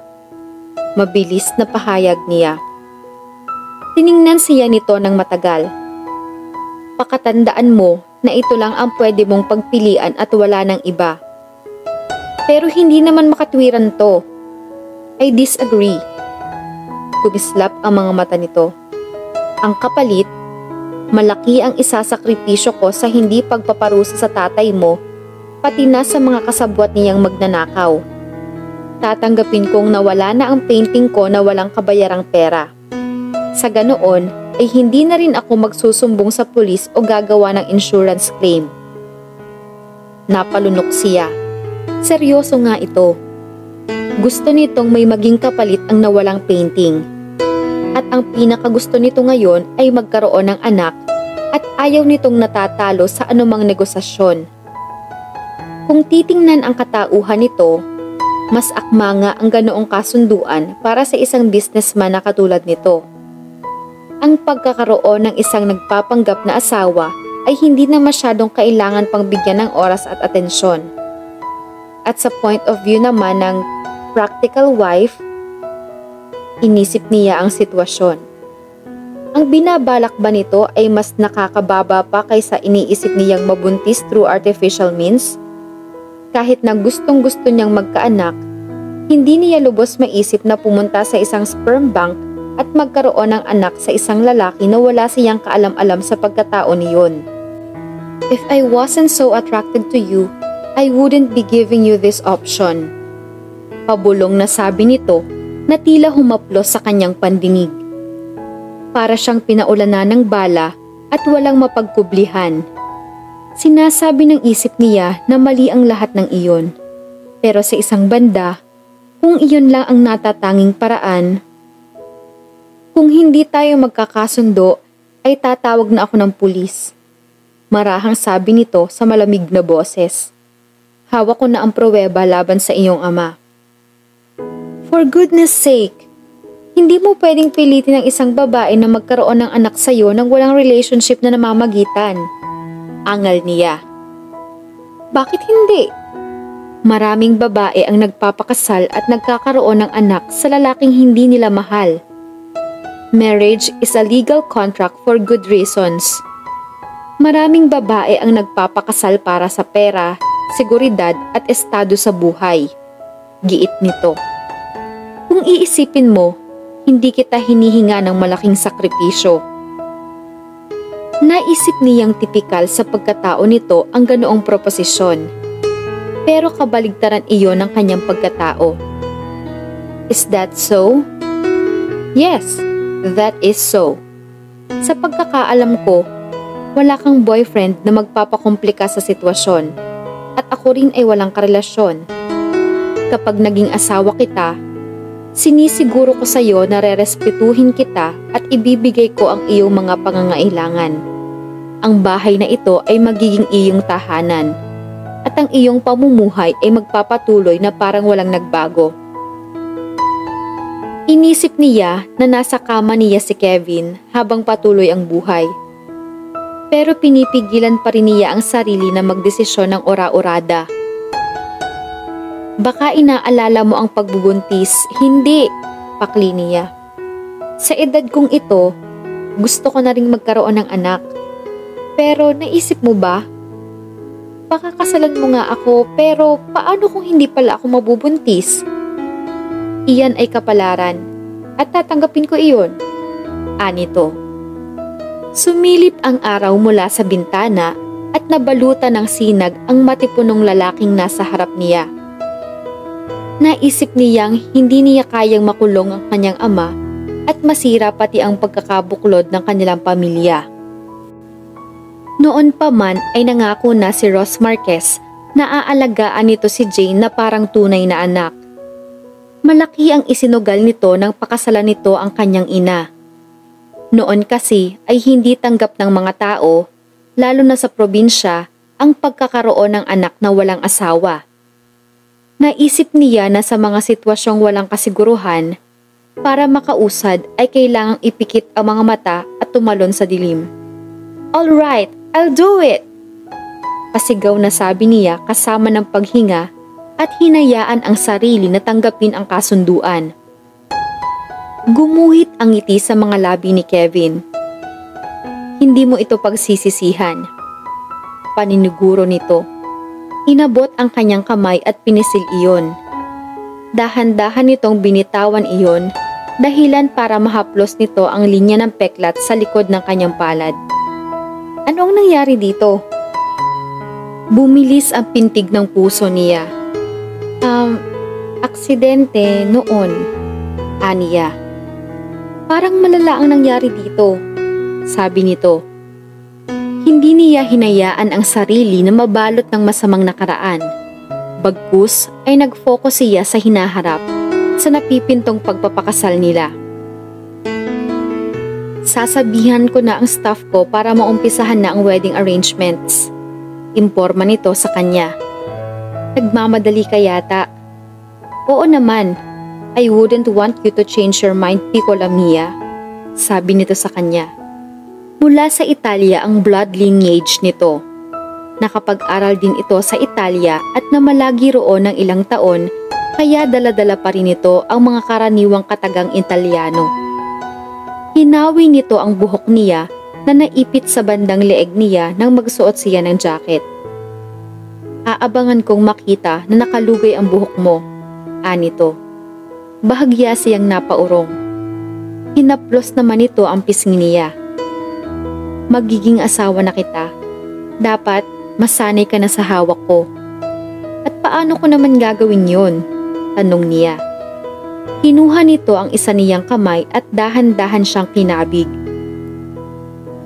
Mabilis na pahayag niya. Tiningnan siya nito ng matagal. Pakatandaan mo na ito lang ang pwede mong pagpilian at wala ng iba. Pero hindi naman makatwiran to. I disagree. Kumislap ang mga mata nito. Ang kapalit, malaki ang isasakripisyo ko sa hindi pagpaparusa sa tatay mo, pati na sa mga kasabwat niyang magnanakaw. Tatanggapin kong nawala na ang painting ko na walang kabayarang pera. Sa ganoon, ay hindi na rin ako magsusumbong sa pulis o gagawa ng insurance claim. Napalunok siya. Seryoso nga ito. Gusto nitong may maging kapalit ang nawalang painting. At ang pinakagusto nito ngayon ay magkaroon ng anak at ayaw nitong natatalo sa anumang negosasyon. Kung titingnan ang katauhan nito, mas akma nga ang ganoong kasunduan para sa isang businessman na katulad nito. Ang pagkakaroon ng isang nagpapanggap na asawa ay hindi na masyadong kailangan pang bigyan ng oras at atensyon. At sa point of view naman ng practical wife, inisip niya ang sitwasyon. Ang binabalak ba nito ay mas nakakababa pa kaysa iniisip niyang mabuntis through artificial means? Kahit na gustong-gusto niyang magkaanak, hindi niya lubos maisip na pumunta sa isang sperm bank at magkaroon ng anak sa isang lalaki na wala siyang kaalam-alam sa pagkatao niyon. If I wasn't so attracted to you, I wouldn't be giving you this option. Pabulong na sabi nito na tila humaplos sa kanyang pandinig. Para siyang pinaulanan ng bala at walang mapagkublihan. Sinasabi ng isip niya na mali ang lahat ng iyon. Pero sa isang banda, kung iyon lang ang natatanging paraan, kung hindi tayo magkakasundo, ay tatawag na ako ng pulis. Marahang sabi nito sa malamig na boses. Hawak ko na ang pruweba laban sa iyong ama. For goodness sake, hindi mo pwedeng pilitin ang isang babae na magkaroon ng anak sa'yo nang walang relationship na namamagitan. Angal niya. Bakit hindi? Maraming babae ang nagpapakasal at nagkakaroon ng anak sa lalaking hindi nila mahal. Marriage is a legal contract for good reasons. Maraming babae ang nagpapakasal para sa pera, seguridad at estado sa buhay. Giit nito. Kung iisipin mo, hindi kita hinihinga ng malaking sakripisyo. Naisip niyang tipikal sa pagkatao nito ang ganoong proposisyon. Pero kabaligtaran iyon ng kanyang pagkatao. Is that so? Yes, that is so. Sa pagkakaalam ko, wala kang boyfriend na magpapakomplika sa sitwasyon at ako rin ay walang karelasyon. Kapag naging asawa kita, sinisiguro ko sa iyo na rerespetuhin kita at ibibigay ko ang iyong mga pangangailangan. Ang bahay na ito ay magiging iyong tahanan at ang iyong pamumuhay ay magpapatuloy na parang walang nagbago. Inisip niya na nasa kama niya si Kevin habang patuloy ang buhay. Pero pinipigilan pa rin niya ang sarili na magdesisyon ng ora-orada. Baka inaalala mo ang pagbubuntis. Hindi, pakli niya. Sa edad kong ito, gusto ko na ring magkaroon ng anak. Pero naisip mo ba? Pakakasalan mo nga ako, pero paano kung hindi pala ako mabubuntis? Iyan ay kapalaran at tatanggapin ko iyon. Anito. Sumilip ang araw mula sa bintana at nabalutan ng sinag ang matipunong lalaking nasa harap niya. Naisip niyang hindi niya kayang makulong ang kanyang ama at masira pati ang pagkakabuklod ng kanilang pamilya. Noon pa man ay nangako na si Ross Marquez na aalagaan nito si Jane na parang tunay na anak. Malaki ang isinugal nito nang pakasalan nito ang kanyang ina. Noon kasi ay hindi tanggap ng mga tao, lalo na sa probinsya, ang pagkakaroon ng anak na walang asawa. Naisip niya na sa mga sitwasyong walang kasiguruhan, para makausad ay kailangang ipikit ang mga mata at tumalon sa dilim. "Alright, I'll do it!" Pasigaw na sabi niya kasama ng paghinga at hinayaan ang sarili na tanggapin ang kasunduan. Gumuhit ang ngiti sa mga labi ni Kevin. "Hindi mo ito pagsisisihan." Paniniguro nito. Inabot ang kanyang kamay at pinisil iyon. Dahan-dahan nitong binitawan iyon, dahilan para mahaplos nito ang linya ng peklat sa likod ng kanyang palad. Ano ang nangyari dito? Bumilis ang pintig ng puso niya. Aksidente noon, aniya. "Parang malala ang nangyari dito," sabi nito. Hindi niya hinayaan ang sarili na mabalot ng masamang nakaraan. Bagkus ay nag-focus siya sa hinaharap, sa napipintong pagpapakasal nila. "Sasabihan ko na ang staff ko para maumpisahan na ang wedding arrangements," imporma nito sa kanya. "Nagmamadali ka yata." "Oo naman, I wouldn't want you to change your mind, Piccola Mia," sabi nito sa kanya. Mula sa Italia ang blood lineage nito. Nakapag-aral din ito sa Italia at namalagi roon ng ilang taon, kaya dala-dala pa rin ito ang mga karaniwang katagang Italiano. Hinawi nito ang buhok niya na naipit sa bandang leeg niya nang magsuot siya ng jacket. "Aabangan kong makita na nakalugay ang buhok mo," anito. Bahagya siyang napaurong. Hinaplos naman ito ang pisngi niya. "Magiging asawa na kita. Dapat masanay ka na sa hawak ko." "At paano ko naman gagawin yun?" tanong niya. Kinuha nito ang isa niyang kamay at dahan-dahan siyang kinabig.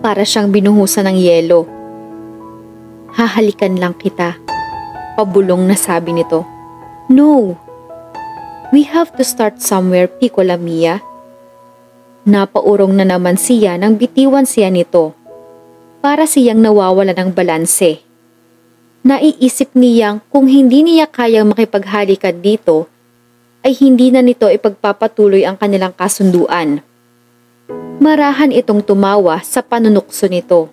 Para siyang binuhusan ng yelo. "Hahalikan lang kita," pabulong na sabi nito. "No. We have to start somewhere, Piccola Mia." Napaurong na naman siya nang bitiwan siya nito. Para siyang nawawala ng balanse. Naiisip niyang kung hindi niya kayang makipaghalikan dito, ay hindi na nito ipagpapatuloy ang kanilang kasunduan. Marahan itong tumawa sa panunukso nito.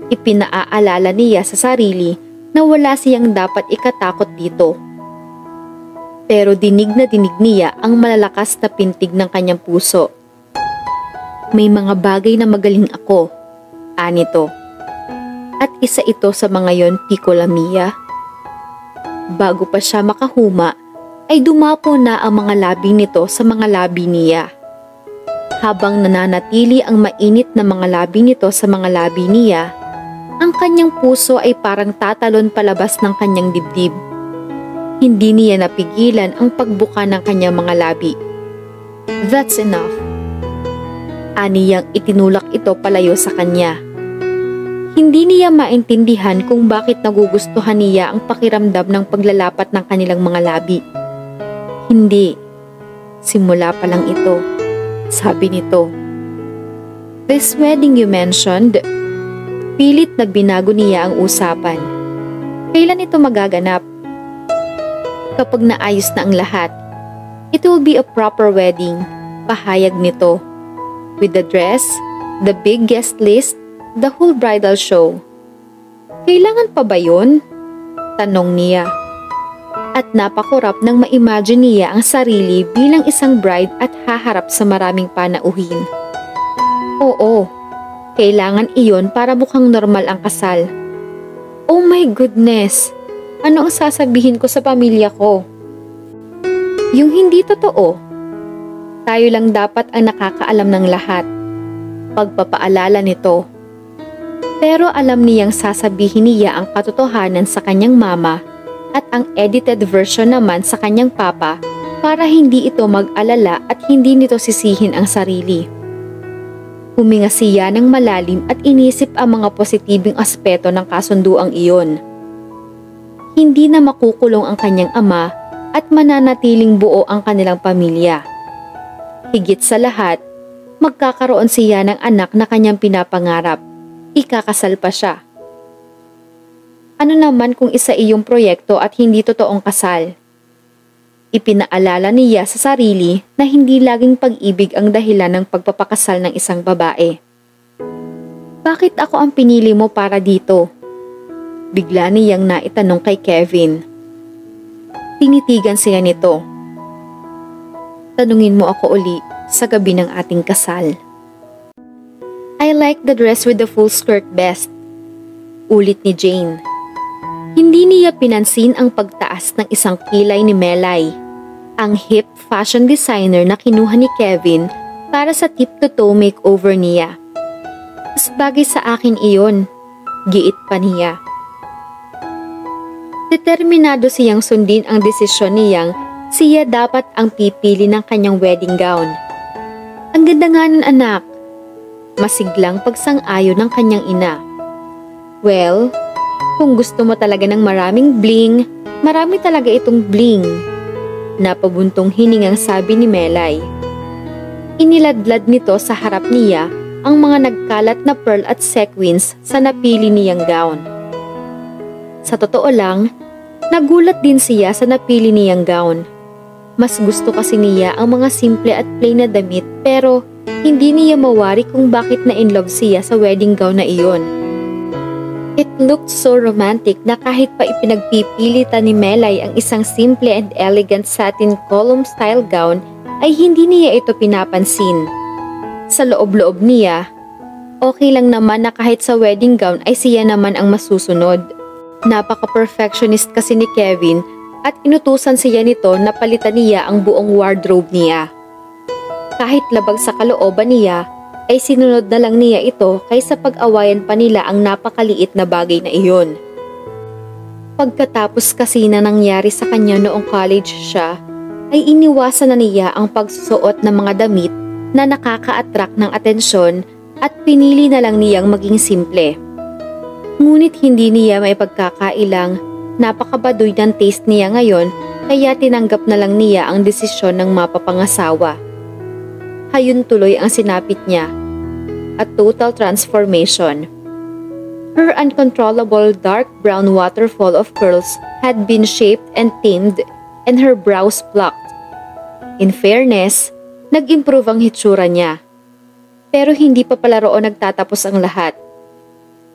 Ipinaaalala niya sa sarili na wala siyang dapat ikatakot dito. Pero dinig na dinig niya ang malalakas na pintig ng kanyang puso. "May mga bagay na magaling ako," anito. "At isa ito sa mga yon, Piccola Mia." Bago pa siya makahuma, ay dumapo na ang mga labi nito sa mga labi niya. Habang nananatili ang mainit na mga labi nito sa mga labi niya, ang kanyang puso ay parang tatalon palabas ng kanyang dibdib. Hindi niya napigilan ang pagbuka ng kanyang mga labi. "That's enough." Aniyang itinulak ito palayo sa kanya. Hindi niya maintindihan kung bakit nagugustuhan niya ang pakiramdam ng paglalapat ng kanilang mga labi. "Hindi. Simula pa lang ito," sabi nito. "This wedding you mentioned," pilit na binago niya ang usapan. "Kailan ito magaganap?" "Kapag naayos na ang lahat. It will be a proper wedding," pahayag nito. "With the dress, the big guest list, the whole bridal show." "Kailangan pa ba yun?" tanong niya. At napakurap nang ma-imagine niya ang sarili bilang isang bride at haharap sa maraming panauhin. Oo, kailangan iyon para mukhang normal ang kasal. Oh my goodness! Ano ang sasabihin ko sa pamilya ko? Yung hindi totoo. Tayo lang dapat ang nakakaalam ng lahat. Pagpapaalala nito. Pero alam niyang sasabihin niya ang katotohanan sa kanyang mama at ang edited version naman sa kanyang papa para hindi ito mag-alala at hindi nito sisihin ang sarili. Huminga siya ng malalim at inisip ang mga positibong aspeto ng kasunduang iyon. Hindi na makukulong ang kanyang ama at mananatiling buo ang kanilang pamilya. Higit sa lahat, magkakaroon siya ng anak na kanyang pinapangarap. Ikakasal pa siya. Ano naman kung isa iyong proyekto at hindi totoong kasal? Ipinaalala niya sa sarili na hindi laging pag-ibig ang dahilan ng pagpapakasal ng isang babae. Bakit ako ang pinili mo para dito? Bigla niyang naitanong kay Kevin. Tinitigan siya nito. Tanungin mo ako uli sa gabi ng ating kasal. I like the dress with the full skirt best. Ulit ni Jane. Hindi niya pinansin ang pagtaas ng isang kilay ni Melay, ang hip fashion designer na kinuha ni Kevin para sa tip-to-toe makeover niya. Mas bagay sa akin iyon, giit pa niya. Determinado siyang sundin ang desisyon niyang siya dapat ang pipili ng kanyang wedding gown. Ang ganda nga nun, anak. Masiglang pagsang-ayon ng kanyang ina. Well, kung gusto mo talaga ng maraming bling, marami talaga itong bling. Napabuntong hiningang sabi ni Melay. Iniladlad nito sa harap niya ang mga nagkalat na pearl at sequins sa napili niyang gown. Sa totoo lang, nagulat din siya sa napili niyang gown. Mas gusto kasi niya ang mga simple at plain na damit pero hindi niya mawari kung bakit na-inlove siya sa wedding gown na iyon. It looked so romantic na kahit pa ipinagpipilitan ni Melay ang isang simple and elegant satin column style gown ay hindi niya ito pinapansin. Sa loob-loob niya, okay lang naman na kahit sa wedding gown ay siya naman ang masusunod. Napaka-perfectionist kasi ni Kevin at inutusan siya nito na palitan niya ang buong wardrobe niya. Kahit labag sa kalooban niya, ay sinunod na lang niya ito kaysa pag-awayan pa nila ang napakaliit na bagay na iyon. Pagkatapos kasi na nangyari sa kanya noong college siya, ay iniwasan na niya ang pagsusuot ng mga damit na nakaka-attract ng atensyon at pinili na lang niyang maging simple. Ngunit hindi niya may pagkakailang napakabaduy ng taste niya ngayon kaya tinanggap na lang niya ang desisyon ng mapapangasawa. Hayun tuloy ang sinapit niya. A total transformation. Her uncontrollable dark brown waterfall of curls had been shaped and tamed and her brows plucked. In fairness, nag-improve ang hitsura niya. Pero hindi pa pala roon nagtatapos ang lahat.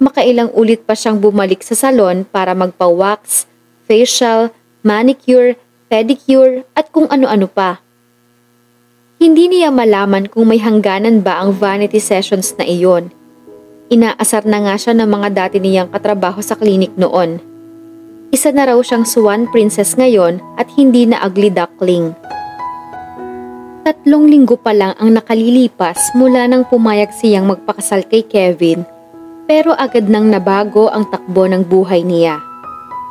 Makailang ulit pa siyang bumalik sa salon para magpa-wax, facial, manicure, pedicure at kung ano-ano pa. Hindi niya malaman kung may hangganan ba ang vanity sessions na iyon. Inaasar na nga siya ng mga dati niyang katrabaho sa klinik noon. Isa na raw siyang swan princess ngayon at hindi na ugly duckling. 3 linggo pa lang ang nakalilipas mula nang pumayag siyang magpakasal kay Kevin, pero agad nang nabago ang takbo ng buhay niya.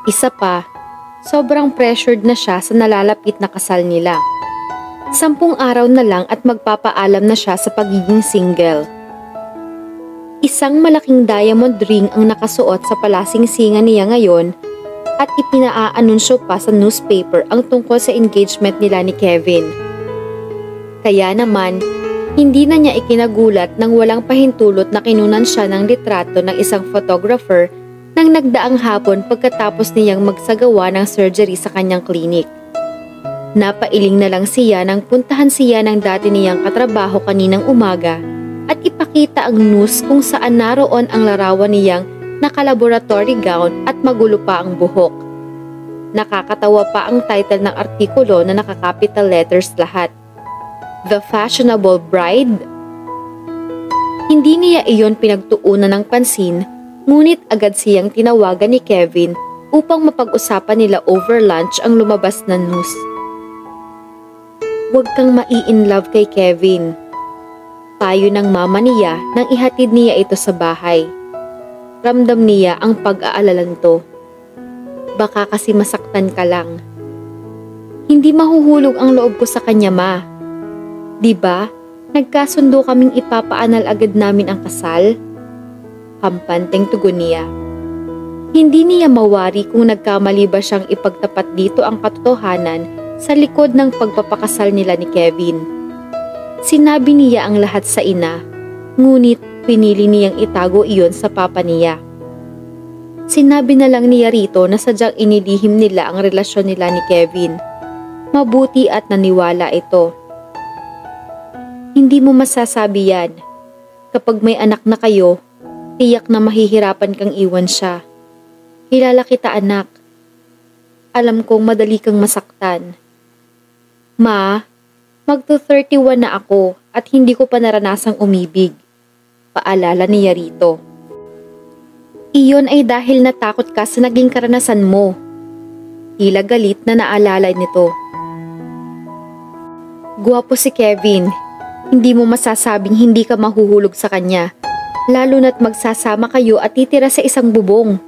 Isa pa, sobrang pressured na siya sa nalalapit na kasal nila. 10 araw na lang at magpapaalam na siya sa pagiging single. Isang malaking diamond ring ang nakasuot sa palasing-singan niya ngayon at ipinaanunsyo pa sa newspaper ang tungkol sa engagement nila ni Kevin. Kaya naman, hindi na niya ikinagulat nang walang pahintulot na kinunan siya ng litrato ng isang photographer nang nagdaang hapon pagkatapos niyang magsagawa ng surgery sa kanyang klinik. Napailing na lang siya nang puntahan siya ng dati niyang katrabaho kaninang umaga at ipakita ang news kung saan naroon ang larawan niyang naka-laboratory gown at magulo pa ang buhok. Nakakatawa pa ang title ng artikulo na naka-capital letters lahat. The Fashionable Bride? Hindi niya iyon pinagtuunan ng pansin, ngunit agad siyang tinawagan ni Kevin upang mapag-usapan nila over lunch ang lumabas na news. Huwag kang mai-inlove kay Kevin. Payo ng mama niya nang ihatid niya ito sa bahay. ramdam niya ang pag-aalalanto. Baka kasi masaktan ka lang. Hindi mahuhulog ang loob ko sa kanya, ma. Diba, nagkasundo kaming ipapaanal agad namin ang kasal? Kampanteng tugon niya. Hindi niya mawari kung nagkamali ba siyang ipagtapat dito ang katotohanan sa likod ng pagpapakasal nila ni Kevin. Sinabi niya ang lahat sa ina, ngunit pinili niyang itago iyon sa papa niya. Sinabi na lang niya rito na sadyang inilihim nila ang relasyon nila ni Kevin. Mabuti at naniwala ito. Hindi mo masasabi yan. Kapag may anak na kayo, tiyak na mahihirapan kang iwan siya. Kilala kita, anak. Alam kong madali kang masaktan. Ma, magto-31 na ako at hindi ko pa naranasang umibig. Paalala niya rito. Iyon ay dahil natakot ka sa naging karanasan mo. Tila galit na naalala nito. Guwapo si Kevin. Hindi mo masasabing hindi ka mahuhulog sa kanya. Lalo na't magsasama kayo at titira sa isang bubong.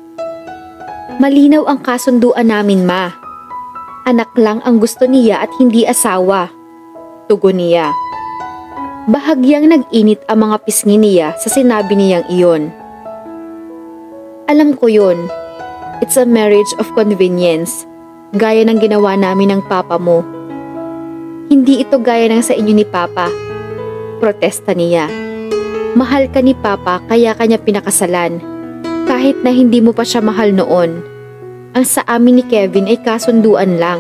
Malinaw ang kasunduan namin, ma. Anak lang ang gusto niya at hindi asawa. Tugon niya. Bahagyang nag-init ang mga pisngi niya sa sinabi niyang iyon. Alam ko yun. It's a marriage of convenience. Gaya ng ginawa namin ng papa mo. Hindi ito gaya ng sa inyo ni papa. Protesta niya. Mahal ka ni papa kaya kanya pinakasalan. Kahit na hindi mo pa siya mahal noon. Ang sa amin ni Kevin ay kasunduan lang.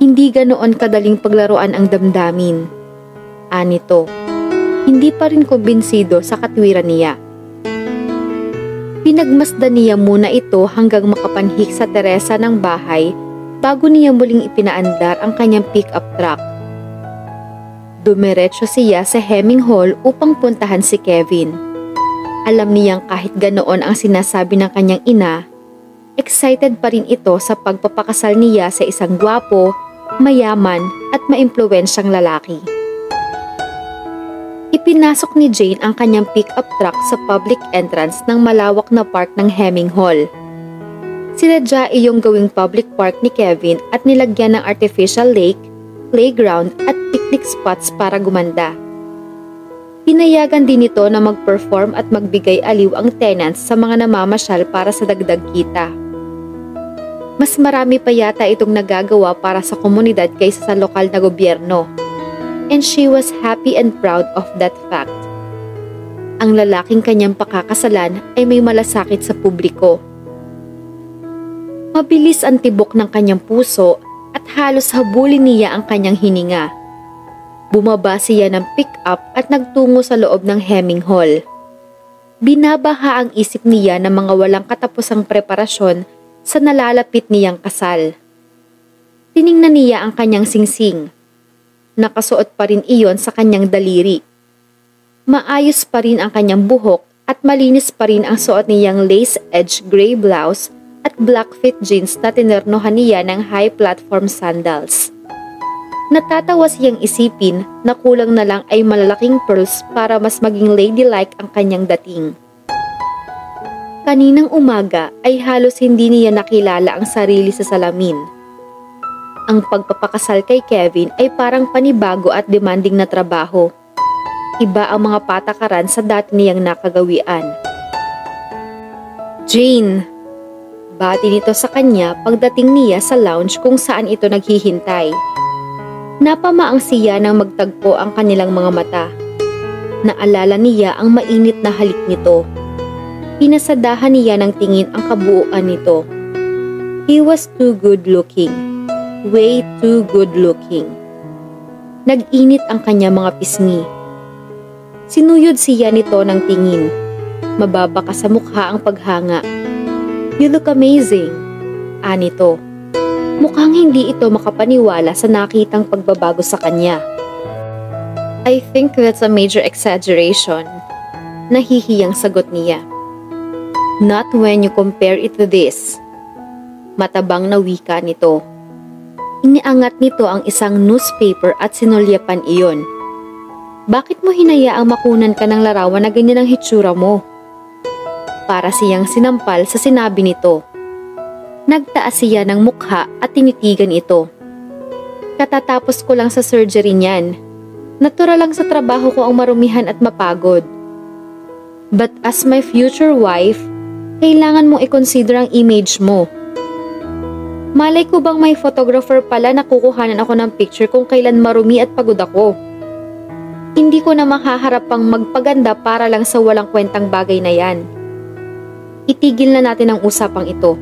Hindi ganoon kadaling paglaruan ang damdamin. Anito. Hindi pa rin kumbinsido sa katwiran niya. Pinagmasdan niya muna ito hanggang makapanhik sa teresa ng bahay bago niya muling ipinaandar ang kanyang pick-up truck. Dumiretso siya sa Hemming Hall upang puntahan si Kevin. Alam niyang kahit ganoon ang sinasabi ng kanyang ina, excited pa rin ito sa pagpapakasal niya sa isang gwapo, mayaman at maimpluwensyang lalaki. Ipinasok ni Jane ang kanyang pick-up truck sa public entrance ng malawak na park ng Hemming Hall. Sinadya iyong gawing public park ni Kevin at nilagyan ng artificial lake, playground at picnic spots para gumanda. Pinayagan din ito na mag-perform at magbigay aliw ang tenants sa mga namamasyal para sa dagdag kita. Mas marami pa yata itong nagagawa para sa komunidad kaysa sa lokal na gobyerno. And she was happy and proud of that fact. Ang lalaking kanyang pakakasalan ay may malasakit sa publiko. Mabilis ang tibok ng kanyang puso at halos habulin niya ang kanyang hininga. Bumaba siya ng pick-up at nagtungo sa loob ng Hemming Hall. Binabaha ang isip niya ng mga walang katapusang preparasyon sa nalalapit niyang kasal. Tiningnan niya ang kanyang singsing. Nakasuot pa rin iyon sa kanyang daliri. Maayos pa rin ang kanyang buhok at malinis pa rin ang suot niyang lace-edge gray blouse at black fit jeans na tinernohan niya ng high platform sandals. Natatawa siyang isipin na kulang na lang ay malalaking pearls para mas maging ladylike ang kanyang dating. Kaninang umaga ay halos hindi niya nakilala ang sarili sa salamin. Ang pagpapakasal kay Kevin ay parang panibago at demanding na trabaho. Iba ang mga patakaran sa dati niyang nakagawian. Jane! Bati nito sa kanya pagdating niya sa lounge kung saan ito naghihintay. Napamaang siya nang magtagpo ang kanilang mga mata. Naalala niya ang mainit na halik nito. Pinasadahan niya ng tingin ang kabuuan nito. He was too good looking. Way too good looking. Nag-init ang kanya mga pisngi. Sinuyod siya nito ng tingin. Mababa ka sa mukha ang paghanga. You look amazing. Anito. Mukhang hindi ito makapaniwala sa nakitang pagbabago sa kanya. I think that's a major exaggeration. Nahihiyang sagot niya. Not when you compare it to this. Matabang na wika nito. Iniangat nito ang isang newspaper at sinulyapan iyon. Bakit mo hinayaang makunan ka ng larawan na ganyan ang hitsura mo? para siyang sinampal sa sinabi nito. Nagtaas siya ng mukha at tinitigan ito. Katatapos ko lang sa surgery niyan. Natural lang sa trabaho ko ang marumihan at mapagod. But as my future wife, kailangan mong i-consider ang image mo. Malay ko bang may photographer pala na kukuhanan ako ng picture kung kailan marumi at pagod ako. Hindi ko na makaharap pang magpaganda para lang sa walang kwentang bagay na yan. Itigil na natin ang usapang ito.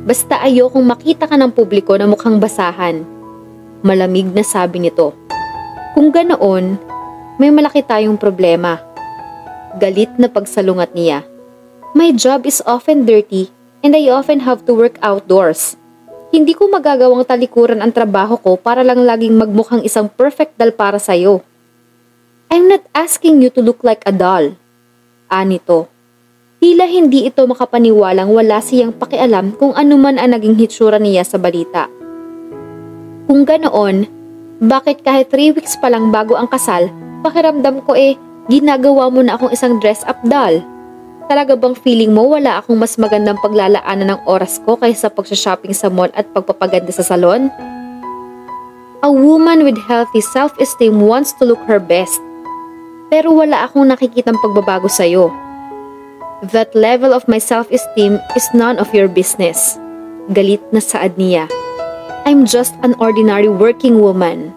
Basta ayokong makita ka ng publiko na mukhang basahan. Malamig na sabi nito. Kung ganoon, may malaki tayong problema. Galit na pagsalungat niya. My job is often dirty and I often have to work outdoors. Hindi ko magagawang talikuran ang trabaho ko para lang laging magmukhang isang perfect doll para sa'yo. I'm not asking you to look like a doll. Anito. Tila hindi ito makapaniwalang wala siyang pakialam kung ano man ang naging hitsura niya sa balita. Kung ganoon, bakit kahit 3 weeks pa lang bago ang kasal, pakiramdam ko ginagawa mo na akong isang dress-up doll? Talaga bang feeling mo wala akong mas magandang paglalaanan ng oras ko kaysa pagsha-shopping sa mall at pagpapaganda sa salon? A woman with healthy self-esteem wants to look her best. Pero wala akong nakikitang pagbabago sa'yo. That level of my self-esteem is none of your business. Galit na saad niya. I'm just an ordinary working woman.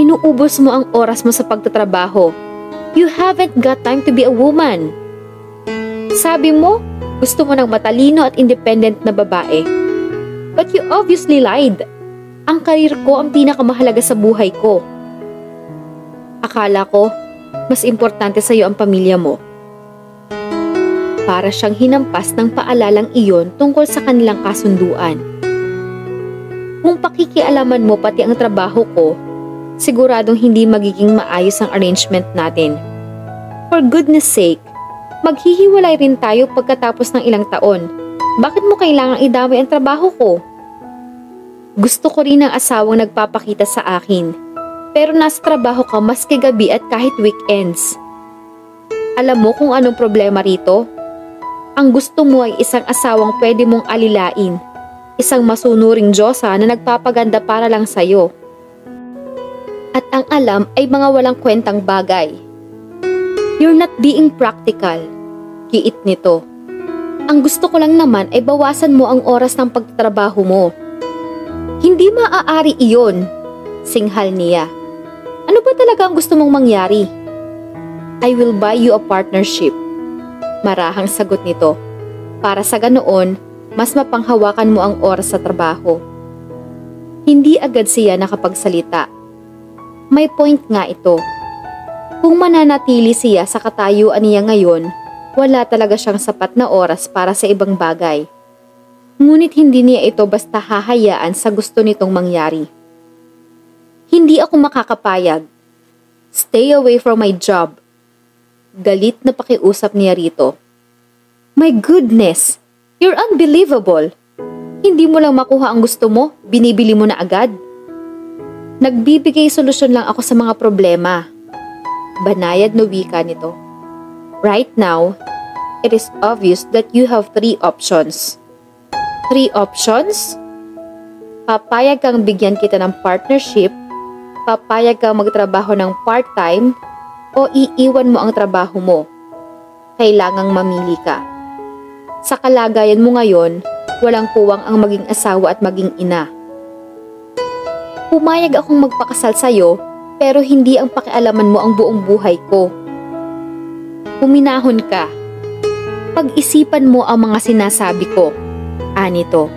Inuubos mo ang oras mo sa pagtatrabaho. You haven't got time to be a woman. Sabi mo, gusto mo ng matalino at independent na babae. But you obviously lied. Ang karir ko ang pinakamahalaga sa buhay ko. Akala ko, mas importante sa iyo ang pamilya mo. Para siyang hinampas ng paalalang iyon tungkol sa kanilang kasunduan. Kung pakikialaman mo pati ang trabaho ko, siguradong hindi magiging maayos ang arrangement natin. For goodness sake, maghihiwalay rin tayo pagkatapos ng ilang taon. Bakit mo kailangang idamay ang trabaho ko? Gusto ko rin ng asawang nagpapakita sa akin. Pero nasa trabaho ka maski gabi at kahit weekends. Alam mo kung anong problema rito? Ang gusto mo ay isang asawang pwede mong alilain. Isang masunuring Diyosa na nagpapaganda para lang sa'yo. At ang alam ay mga walang kwentang bagay. You're not being practical. Kiit nito. Ang gusto ko lang naman ay bawasan mo ang oras ng pagtatrabaho mo. Hindi maaari iyon, singhal niya. Ano ba talaga ang gusto mong mangyari? I will buy you a partnership. Marahang sagot nito. Para sa ganoon, mas mapanghawakan mo ang oras sa trabaho. Hindi agad siya nakapagsalita. May point nga ito. Kung mananatili siya sa katayuan niya ngayon, wala talaga siyang sapat na oras para sa ibang bagay. Ngunit hindi niya ito basta hahayaan sa gusto nitong mangyari. Hindi ako makakapayag. Stay away from my job. Galit na pakiusap niya rito. My goodness! You're unbelievable! Hindi mo lang makuha ang gusto mo, binibili mo na agad. Nagbibigay solusyon lang ako sa mga problema. Banayad na wika nito. Right now, it is obvious that you have 3 options. 3 options? Papayag kang bigyan kita ng partnership, papayag kang magtrabaho ng part-time, o iiwan mo ang trabaho mo. Kailangang mamili ka. Sa kalagayan mo ngayon, walang puwang ang maging asawa at maging ina. Pumayag akong magpakasal sa'yo, pero hindi ang pakialaman mo ang buong buhay ko. Huminahon ka. Pag-isipan mo ang mga sinasabi ko. Anito.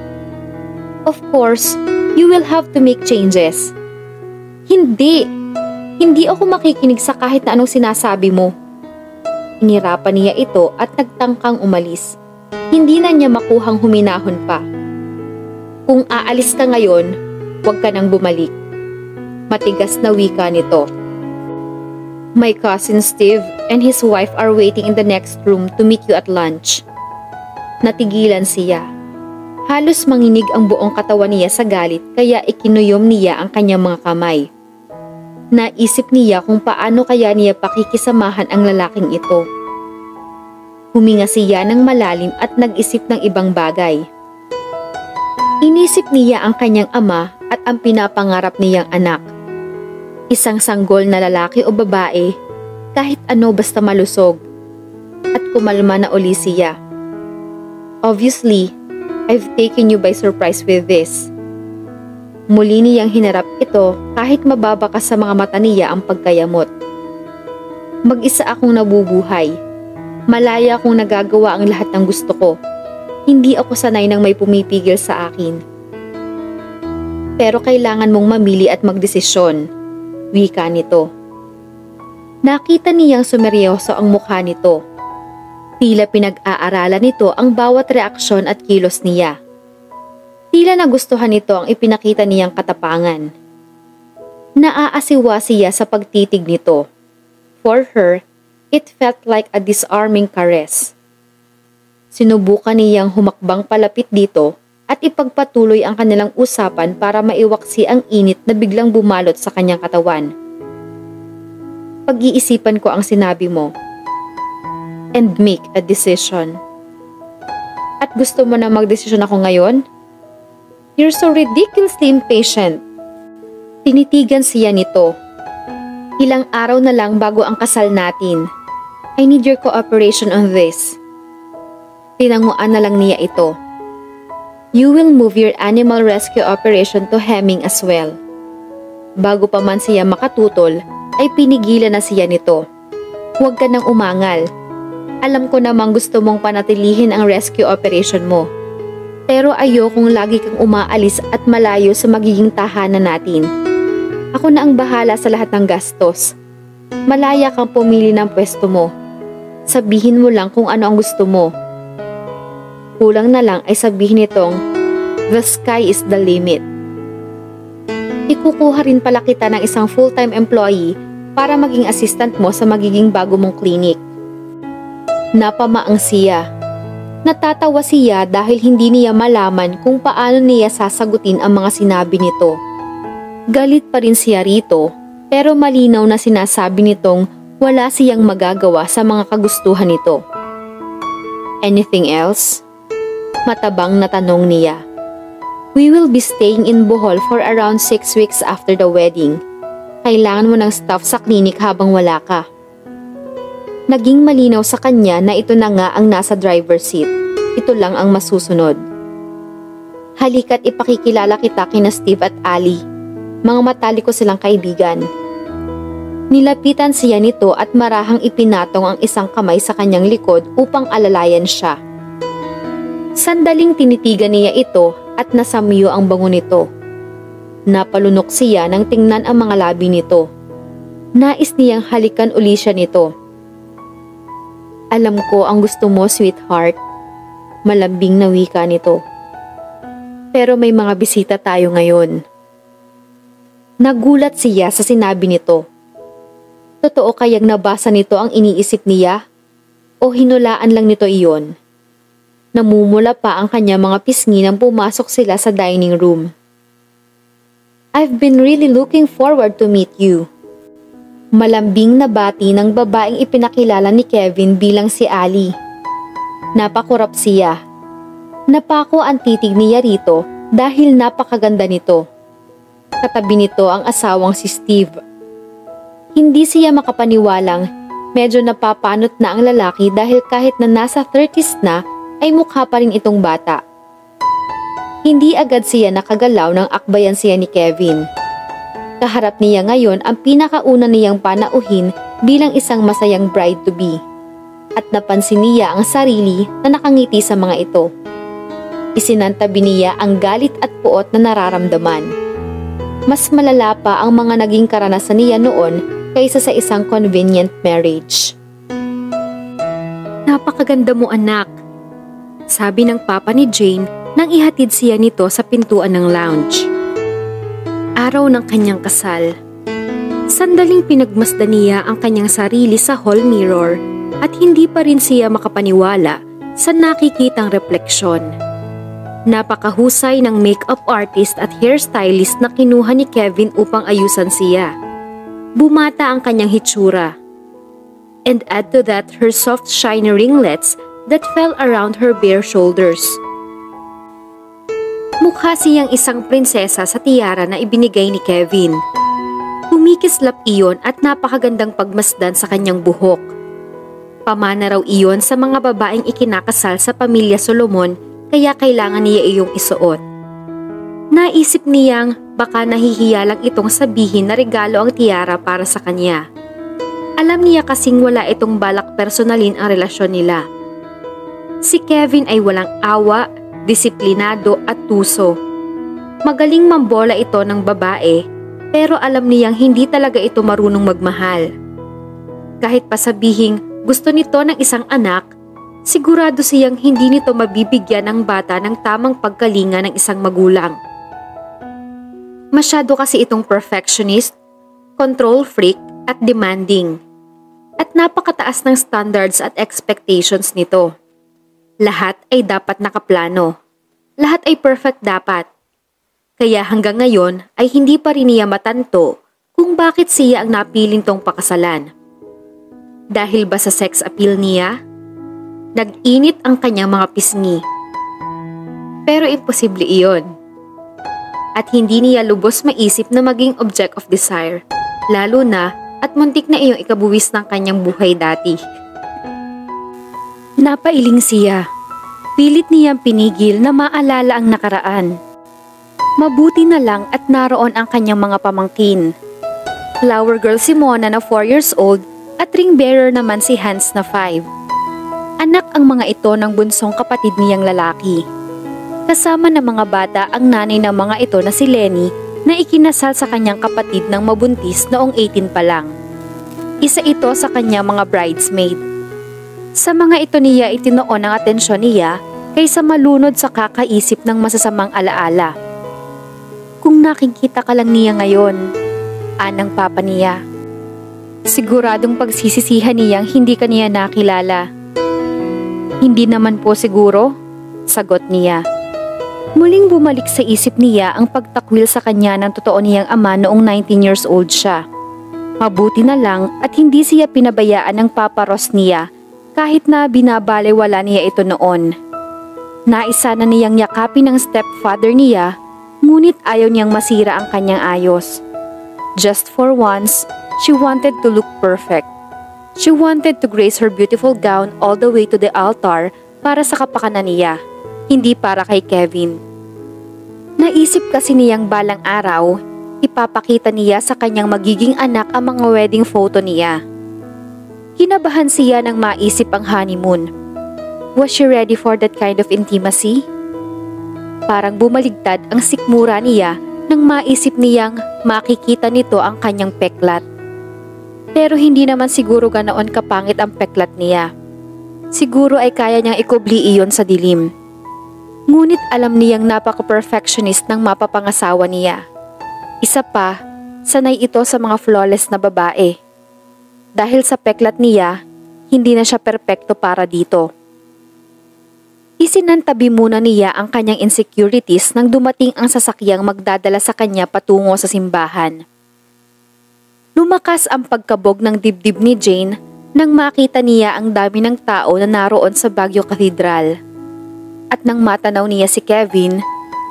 Of course, you will have to make changes. Hindi. Hindi ako makikinig sa kahit na anong sinasabi mo. Inirapan niya ito at nagtangkang umalis. Hindi na niya makuhang huminahon pa. Kung aalis ka ngayon, huwag ka nang bumalik. Matigas na wika nito. My cousin Steve and his wife are waiting in the next room to meet you at lunch. Natigilan siya. Halos manginig ang buong katawan niya sa galit kaya ikinuyom niya ang kanyang mga kamay. Naisip niya kung paano kaya niya pakikisamahan ang lalaking ito. Huminga siya ng malalim at nag-isip ng ibang bagay. Inisip niya ang kanyang ama at ang pinapangarap niyang anak. Isang sanggol na lalaki o babae, kahit ano basta malusog. At kumalma na uli siya. Obviously, I've taken you by surprise with this. Muli niyang hinarap ito kahit mababa ka sa mga mata niya ang pagkayamot. Mag-isa akong nabubuhay. Malaya akong nagagawa ang lahat ng gusto ko. Hindi ako sanay ng may pumipigil sa akin. Pero kailangan mong mamili at magdesisyon, wika nito. Nakita niyang sumeryoso ang mukha nito. Tila pinag-aaralan nito ang bawat reaksyon at kilos niya. Tila nagustuhan nito ang ipinakita niyang katapangan. Naaasiwa siya sa pagtitig nito. For her, it felt like a disarming caress. Sinubukan niyang humakbang palapit dito at ipagpatuloy ang kanilang usapan para maiwaksi ang init na biglang bumalot sa kanyang katawan. Pag-iisipan ko ang sinabi mo. And make a decision. At gusto mo na magdesisyon ako ngayon? You're so ridiculously impatient. Tinitigan siya nito. Ilang araw na lang bago ang kasal natin. I need your cooperation on this. Tinanguan na lang niya ito. You will move your animal rescue operation to Hemming as well. Bago pa man siya makatutol, ay pinigilan na siya nito. Huwag ka nang umangal. Alam ko namang gusto mong panatilihin ang rescue operation mo. Pero ayokong lagi kang umaalis at malayo sa magiging tahanan natin. Ako na ang bahala sa lahat ng gastos. Malaya kang pumili ng pwesto mo. Sabihin mo lang kung ano ang gusto mo. Kulang na lang ay sabihin nitong, the sky is the limit. Ikukuha rin pala kita ng isang full-time employee para maging assistant mo sa magiging bago mong klinik. Napamaang siya. Natatawa siya dahil hindi niya malaman kung paano niya sasagutin ang mga sinabi nito. Galit pa rin siya rito, pero malinaw na sinasabi nitong wala siyang magagawa sa mga kagustuhan nito. Anything else? Matabang na tanong niya. We will be staying in Bohol for around 6 weeks after the wedding. Kailangan mo ng staff sa klinik habang wala ka. Naging malinaw sa kanya na ito na nga ang nasa driver's seat. Ito lang ang masusunod. Halika't ipakikilala kita kina Steve at Ali. Mga matalik ko silang kaibigan. Nilapitan siya nito at marahang ipinatong ang isang kamay sa kanyang likod upang alalayan siya. Sandaling tinitigan niya ito at nasamyo ang bango nito. Napalunok siya nang tingnan ang mga labi nito. Nais niyang halikan uli siya nito. Alam ko ang gusto mo, sweetheart. Malambing na wika nito. Pero may mga bisita tayo ngayon. Nagulat siya sa sinabi nito. Totoo kayang nabasa nito ang iniisip niya? O hinulaan lang nito iyon? Namumula pa ang kanya mga pisngi nang pumasok sila sa dining room. I've been really looking forward to meet you. Malambing na bati ng babaeng ipinakilala ni Kevin bilang si Ali. Napakurap siya. Napako ang titig niya rito dahil napakaganda nito. Katabi nito ang asawang si Steve. Hindi siya makapaniwalang medyo napapanot na ang lalaki dahil kahit na nasa 30s na ay mukha pa rin itong bata. Hindi agad siya nakagalaw nang akbayan siya ni Kevin. Kaharap niya ngayon ang pinakauna niyang panauhin bilang isang masayang bride-to-be. At napansin niya ang sarili na nakangiti sa mga ito. Isinantabi niya ang galit at puot na nararamdaman. Mas malala pa ang mga naging karanasan niya noon kaysa sa isang convenient marriage. Napakaganda mo, anak, sabi ng papa ni Jane nang ihatid siya nito sa pintuan ng lounge. Araw ng kanyang kasal. Sandaling pinagmasdan niya ang kanyang sarili sa hall mirror at hindi pa rin siya makapaniwala sa nakikitang refleksyon. Napakahusay ng makeup artist at hairstylist na kinuha ni Kevin upang ayusan siya. Bumata ang kanyang hitsura. And add to that her soft shiny ringlets that fell around her bare shoulders. Mukha siyang isang prinsesa sa tiara na ibinigay ni Kevin. Kumikislap iyon at napakagandang pagmasdan sa kanyang buhok. Pamana raw iyon sa mga babaeng ikinakasal sa pamilya Solomon kaya kailangan niya iyong isuot. Naisip niyang baka nahihiya lang itong sabihin na regalo ang tiara para sa kanya. Alam niya kasing wala itong balak personalin ang relasyon nila. Si Kevin ay walang awa, disiplinado at tuso. Magaling mambola ito ng babae pero alam niyang hindi talaga ito marunong magmahal. Kahit pa sabihing gusto nito ng isang anak, sigurado siyang hindi nito mabibigyan ng bata ng tamang pagkalinga ng isang magulang. Masyado kasi itong perfectionist, control freak at demanding. At napakataas ng standards at expectations nito. Lahat ay dapat nakaplano. Lahat ay perfect dapat. Kaya hanggang ngayon ay hindi pa rin niya matanto kung bakit siya ang napiling tong pakasalan. Dahil ba sa sex appeal niya? Nag-init ang kanyang mga pisngi. Pero imposible iyon. At hindi niya lubos maisip na maging object of desire, lalo na at muntik na iyong ikabuwis ng kanyang buhay dati. Napailing siya. Pilit niyang pinigil na maalala ang nakaraan. Mabuti na lang at naroon ang kanyang mga pamangkin. Flower girl si Mona na 4 years old at ring bearer naman si Hans na 5. Anak ang mga ito ng bunsong kapatid niyang lalaki. Kasama ng mga bata ang nanay ng mga ito na si Lenny na ikinasal sa kanyang kapatid ng mabuntis noong 18 pa lang. Isa ito sa kanyang mga bridesmaid. Sa mga ito niya itinoon ang atensyon niya kaysa malunod sa kakaisip ng masasamang alaala. Kung nakikita ka lang niya ngayon, anang papa niya. Siguradong pagsisisihan niyang hindi ka niya nakilala. Hindi naman po siguro, sagot niya. Muling bumalik sa isip niya ang pagtakwil sa kanya ng totoo niyang ama noong 19 years old siya. Mabuti na lang at hindi siya pinabayaan ng Papa Ross niya kahit na binabalewala niya ito noon. Naisa na niyang yakapin ang stepfather niya, ngunit ayaw niyang masira ang kanyang ayos. Just for once, she wanted to look perfect. She wanted to grace her beautiful gown all the way to the altar para sa kapakanan niya, hindi para kay Kevin. Naisip kasi niyang balang araw, ipapakita niya sa kanyang magiging anak ang mga wedding photo niya. Kinabahan siya nang maisip ang honeymoon. Was she ready for that kind of intimacy? Parang bumaligtad ang sikmura niya nang maisip niyang makikita nito ang kanyang peklat. Pero hindi naman siguro ganoon kapangit ang peklat niya. Siguro ay kaya niyang ikubli iyon sa dilim. Ngunit alam niyang napaka-perfectionist ng mapapangasawa niya. Isa pa, sanay ito sa mga flawless na babae. Dahil sa peklat niya, hindi na siya perpekto para dito. Isinantabi muna niya ang kanyang insecurities nang dumating ang sasakyang magdadala sa kanya patungo sa simbahan. Lumakas ang pagkabog ng dibdib ni Jane nang makita niya ang dami ng tao na naroon sa Baguio Cathedral. At nang matanaw niya si Kevin,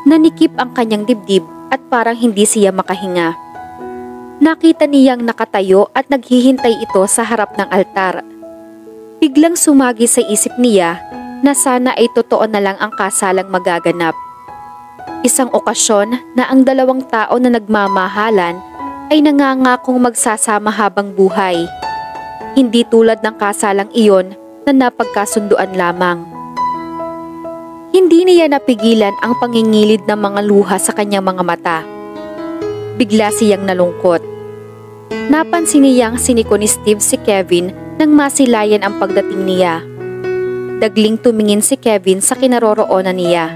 nanikip ang kanyang dibdib at parang hindi siya makahinga. Nakita niyang nakatayo at naghihintay ito sa harap ng altar. Biglang sumagi sa isip niya na sana ay totoo na lang ang kasalang magaganap. Isang okasyon na ang dalawang tao na nagmamahalan ay nangangakong magsasama habang buhay. Hindi tulad ng kasalang iyon na napagkasunduan lamang. Hindi niya napigilan ang pangingilid ng mga luha sa kanyang mga mata. Bigla siyang nalungkot. Napansin niyang siniko ni Steve si Kevin nang masilayan ang pagdating niya. Dagling tumingin si Kevin sa kinaroroonan niya.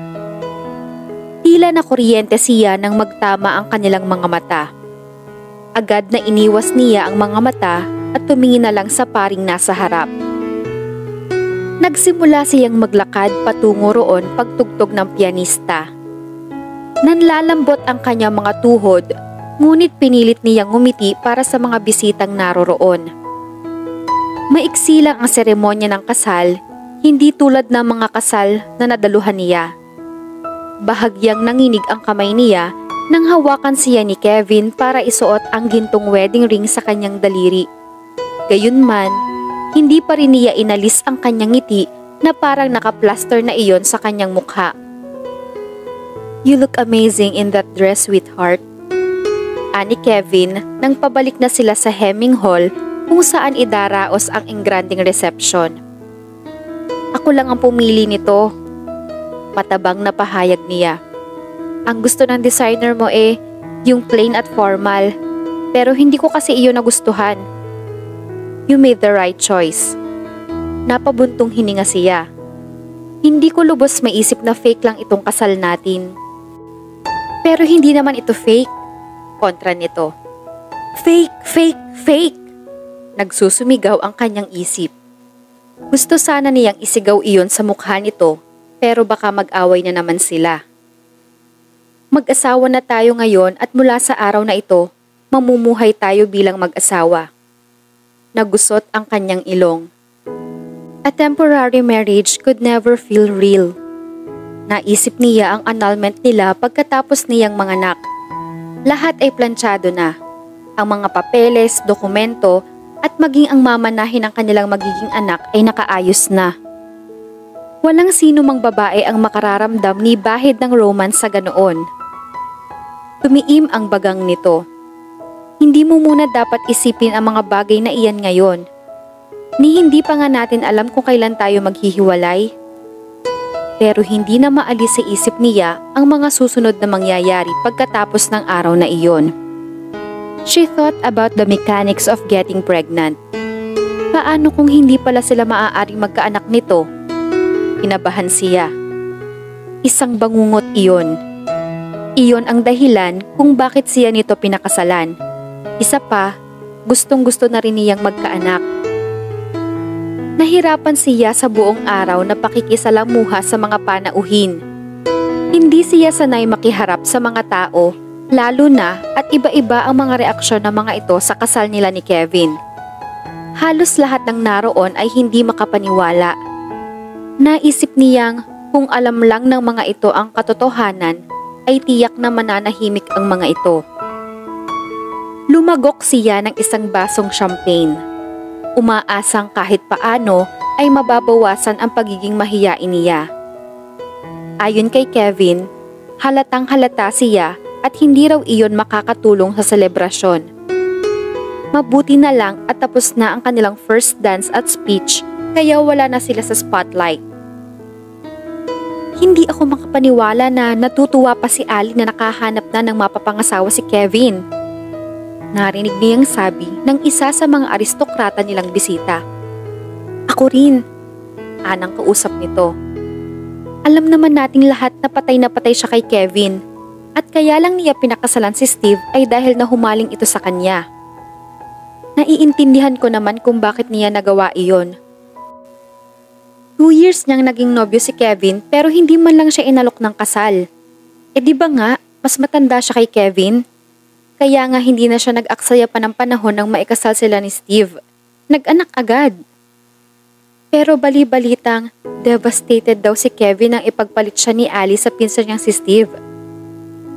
Tila na kuryente siya nang magtama ang kanilang mga mata. Agad na iniwas niya ang mga mata at tumingin na lang sa paring nasa harap. Nagsimula siyang maglakad patungo roon pagtugtog ng pianista. Nanlalambot ang kanyang mga tuhod, ngunit pinilit niyang ngumiti para sa mga bisitang naroroon. Maiksi lang ang seremonya ng kasal, Hindi tulad ng mga kasal na nadaluhan niya. Bahagyang nanginig ang kamay niya nang hawakan siya ni Kevin para isuot ang gintong wedding ring sa kanyang daliri. Gayunman, hindi pa rin niya inalis ang kanyang ngiti na parang nakaplaster na iyon sa kanyang mukha. "You look amazing in that dress, sweetheart," ani Kevin nang pabalik na sila sa Hemming Hall kung saan idaraos ang engranding reception. "Ako lang ang pumili nito," matabang na pahayag niya. "Ang gusto ng designer mo yung plain at formal, pero hindi ko kasi iyon nagustuhan." "You made the right choice." Napabuntong hininga siya. "Hindi ko lubos maisip na fake lang itong kasal natin." "Pero hindi naman ito fake," kontra nito. "Fake, fake, fake!" Nagsusumigaw ang kanyang isip. Gusto sana niyang isigaw iyon sa mukha nito, pero baka mag-away na naman sila. "Mag-asawa na tayo ngayon at mula sa araw na ito, mamumuhay tayo bilang mag-asawa." Nagusot ang kanyang ilong. A temporary marriage could never feel real. Naisip niya ang annulment nila pagkatapos niyang manganak. Lahat ay planchado na. Ang mga papeles, dokumento, at maging ang mamanahin ng kanilang magiging anak ay nakaayos na. Walang sino mang babae ang makararamdam ni bahid ng romance sa ganoon. Tumiim ang bagang nito. Hindi mo muna dapat isipin ang mga bagay na iyan ngayon. Ni hindi pa nga natin alam kung kailan tayo maghihiwalay. Pero hindi na maalis sa isip niya ang mga susunod na mangyayari pagkatapos ng araw na iyon. She thought about the mechanics of getting pregnant. Paano kung hindi pala sila maaaring magkaanak nito? Kinabahan siya. Isang bangungot iyon. Iyon ang dahilan kung bakit siya nito pinakasalan. Isa pa, gustong-gusto na rin niyang magkaanak. Nahirapan siya sa buong araw na pakikisalamuha sa mga panauhin. Hindi siya sanay makiharap sa mga tao, lalo na at iba-iba ang mga reaksyon ng mga ito sa kasal nila ni Kevin. Halos lahat ng naroon ay hindi makapaniwala. Naisip niyang kung alam lang ng mga ito ang katotohanan, ay tiyak na mananahimik ang mga ito. Lumagok siya ng isang basong champagne. Umaasang kahit paano ay mababawasan ang pagiging mahiyain niya. Ayon kay Kevin, halatang halata siya at hindi raw iyon makakatulong sa selebrasyon. Mabuti na lang at tapos na ang kanilang first dance at speech, kaya wala na sila sa spotlight. Hindi ako makapaniwala na natutuwa pa si Ali na nakahanap na ng mapapangasawa si Kevin. Narinig niyang sabi ng isa sa mga aristokrata nilang bisita. "Ako rin," anang kausap nito. "Alam naman nating lahat na patay siya kay Kevin, at kaya lang niya pinakasalan si Steve ay dahil nahumaling ito sa kanya. Naiintindihan ko naman kung bakit niya nagawa iyon. 2 years niyang naging nobyo si Kevin pero hindi man lang siya inalok ng kasal. Di ba nga, mas matanda siya kay Kevin? Kaya nga hindi na siya nag-aksaya pa ng panahon nang maikasal sila ni Steve. Nag-anak agad." Pero bali-balitang, devastated daw si Kevin nang ipagpalit siya ni Ali sa pinsan niyang si Steve.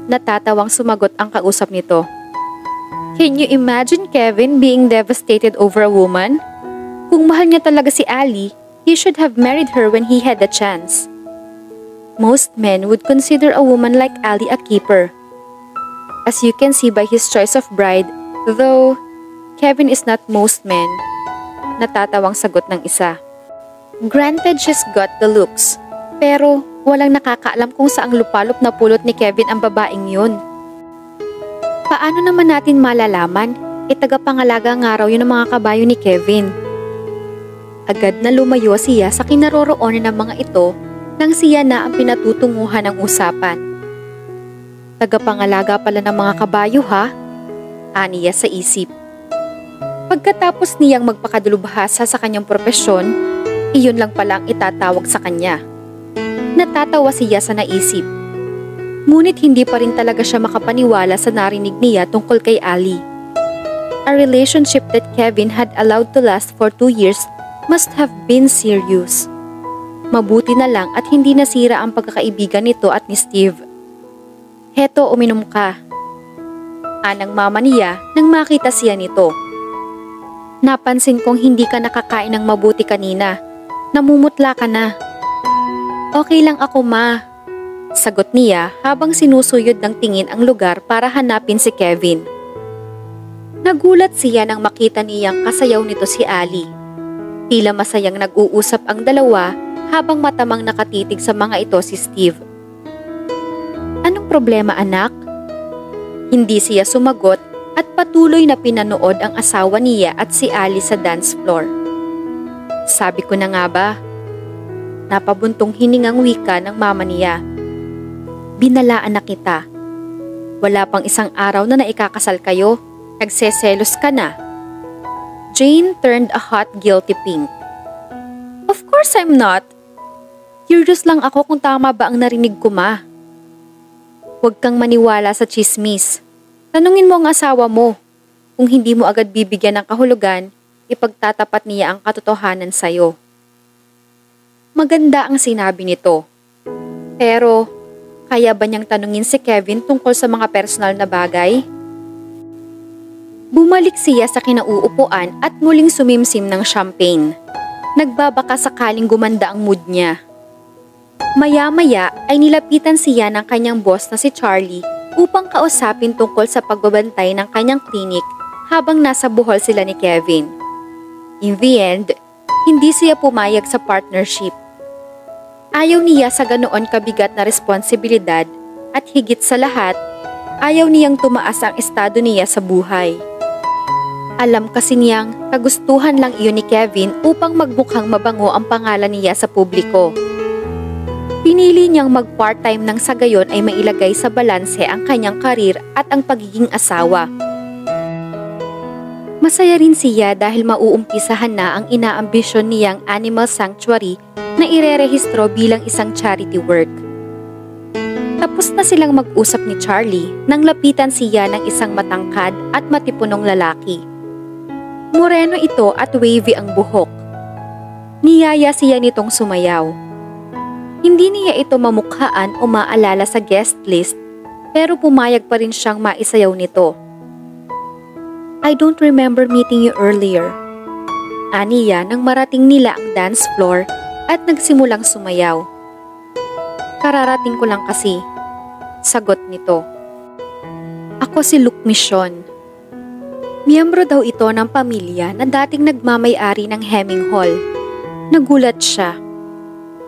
Natatawang sumagot ang kausap nito. "Can you imagine Kevin being devastated over a woman? Kung mahal niya talaga si Ali, he should have married her when he had the chance. Most men would consider a woman like Ali a keeper. As you can see by his choice of bride, though Kevin is not most men." Natatawang sagot ng isa. "Granted she's got the looks, pero walang nakakaalam kung saang lupalop na pulot ni Kevin ang babaeng yun. Paano naman natin malalaman? Tagapangalaga nga raw yun ng mga kabayo ni Kevin." Agad na lumayo siya sa kinaroroonan ng mga ito nang siya na ang pinatutunguhan ng usapan. "Tagapangalaga pala ng mga kabayo ha?" aniya sa isip. Pagkatapos niyang magpakadulubhasa sa kanyang propesyon, iyon lang pala ang itatawag sa kanya. Natatawa siya sa naisip. Ngunit hindi pa rin talaga siya makapaniwala sa narinig niya tungkol kay Ali. A relationship that Kevin had allowed to last for 2 years must have been serious. Mabuti na lang at hindi nasira ang pagkakaibigan nito at ni Steve. Heto, uminom ka. Anang mama niya nang makita siya nito. Napansin kong hindi ka nakakain ng mabuti kanina. Namumutla ka na. Okay lang ako, ma. Sagot niya habang sinusuyod ng tingin ang lugar para hanapin si Kevin. Nagulat siya nang makita niyang kasayaw nito si Ali. Tila masayang nag-uusap ang dalawa habang matamang nakatitig sa mga ito si Steve. Anong problema, anak? Hindi siya sumagot at patuloy na pinanood ang asawa niya at si Ali sa dance floor. Sabi ko na nga ba? Napabuntong hiningang wika ng mama niya. Binalaan na kita. Wala pang isang araw na naikakasal kayo. Nagseselos ka na. Jane turned a hot guilty pink. Of course I'm not. Curious lang ako kung tama ba ang narinig ko, ma. Huwag kang maniwala sa chismis. Tanungin mo ang asawa mo. Kung hindi mo agad bibigyan ng kahulugan, ipagtatapat niya ang katotohanan sa'yo. Maganda ang sinabi nito. Pero, kaya ba niyang tanungin si Kevin tungkol sa mga personal na bagay? Bumalik siya sa kinauupuan at muling sumimsim ng champagne. Nagbabaka sakaling gumanda ang mood niya. Maya-maya ay nilapitan siya ng kanyang boss na si Charlie upang kausapin tungkol sa pagbabantay ng kanyang klinik habang nasa Bohol sila ni Kevin. In the end, hindi siya pumayag sa partnership. Ayaw niya sa ganoon kabigat na responsibilidad at higit sa lahat, ayaw niyang tumaas ang estado niya sa buhay. Alam kasi niyang kagustuhan lang iyon ni Kevin upang magmukhang mabango ang pangalan niya sa publiko. Pinili niyang mag-part-time nang sa gayon ay mailagay sa balanse ang kanyang karir at ang pagiging asawa. Masaya rin siya dahil mauumpisahan na ang inaambisyon niyang animal sanctuary na irerehistro bilang isang charity work. Tapos na silang mag-usap ni Charlie nang lapitan siya ng isang matangkad at matipunong lalaki. Moreno ito at wavy ang buhok. Niyaya siya nitong sumayaw. Hindi niya ito mamukhaan o maalala sa guest list pero pumayag pa rin siyang maisayaw nito. I don't remember meeting you earlier. Aniya nang marating nila ang dance floor at nagsimulang sumayaw. Kararating ko lang kasi, sagot nito. Ako si Luke Mission. Miyembro daw ito ng pamilya na dating nagmamay-ari ng Hemming Hall. Nagulat siya.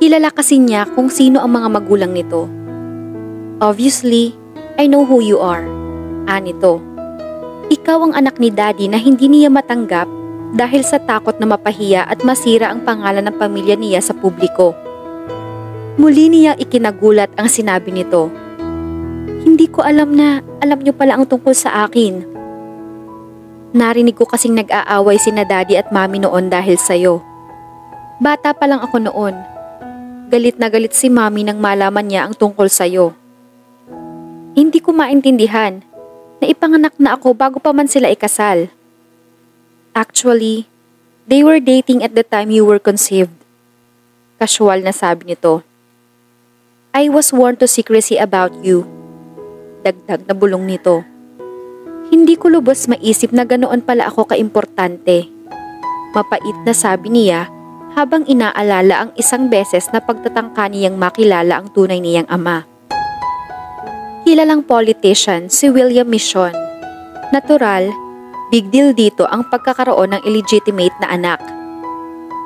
Kilala kasi niya kung sino ang mga magulang nito. Obviously, I know who you are. Anito. Ikaw ang anak ni Daddy na hindi niya matanggap dahil sa takot na mapahiya at masira ang pangalan ng pamilya niya sa publiko. Muli niyang ikinagulat ang sinabi nito. Hindi ko alam na alam niyo pala ang tungkol sa akin. Narinig ko kasing nag-aaway sina Daddy at Mami noon dahil sa'yo. Bata pa lang ako noon. Galit na galit si Mami nang malaman niya ang tungkol sa'yo. Hindi ko maintindihan na ipanganak na ako bago pa man sila ikasal. Actually, they were dating at the time you were conceived. Casual na sabi nito. I was warned to secrecy about you. Dagdag na bulong nito. Hindi ko lubos maisip na ganoon pala ako kaimportante. Mapait na sabi niya habang inaalala ang isang beses na pagtatangka niyang makilala ang tunay niyang ama. Kilalang politician si William Mission. Natural, big deal dito ang pagkakaroon ng illegitimate na anak.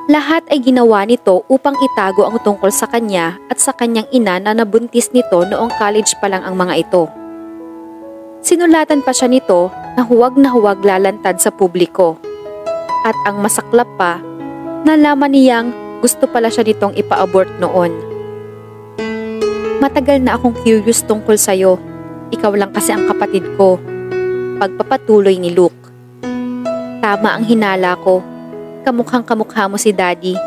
Lahat ay ginawa nito upang itago ang tungkol sa kanya at sa kanyang ina na nabuntis nito noong college pa lang ang mga ito. Sinulatan pa siya nito na huwag lalantad sa publiko. At ang masaklap pa, nalaman niyang gusto pala siya nitong ipa-abort noon. Matagal na akong curious tungkol sa'yo. Ikaw lang kasi ang kapatid ko. Pagpapatuloy ni Luke. Tama ang hinala ko. Kamukhang kamukha mo si Daddy.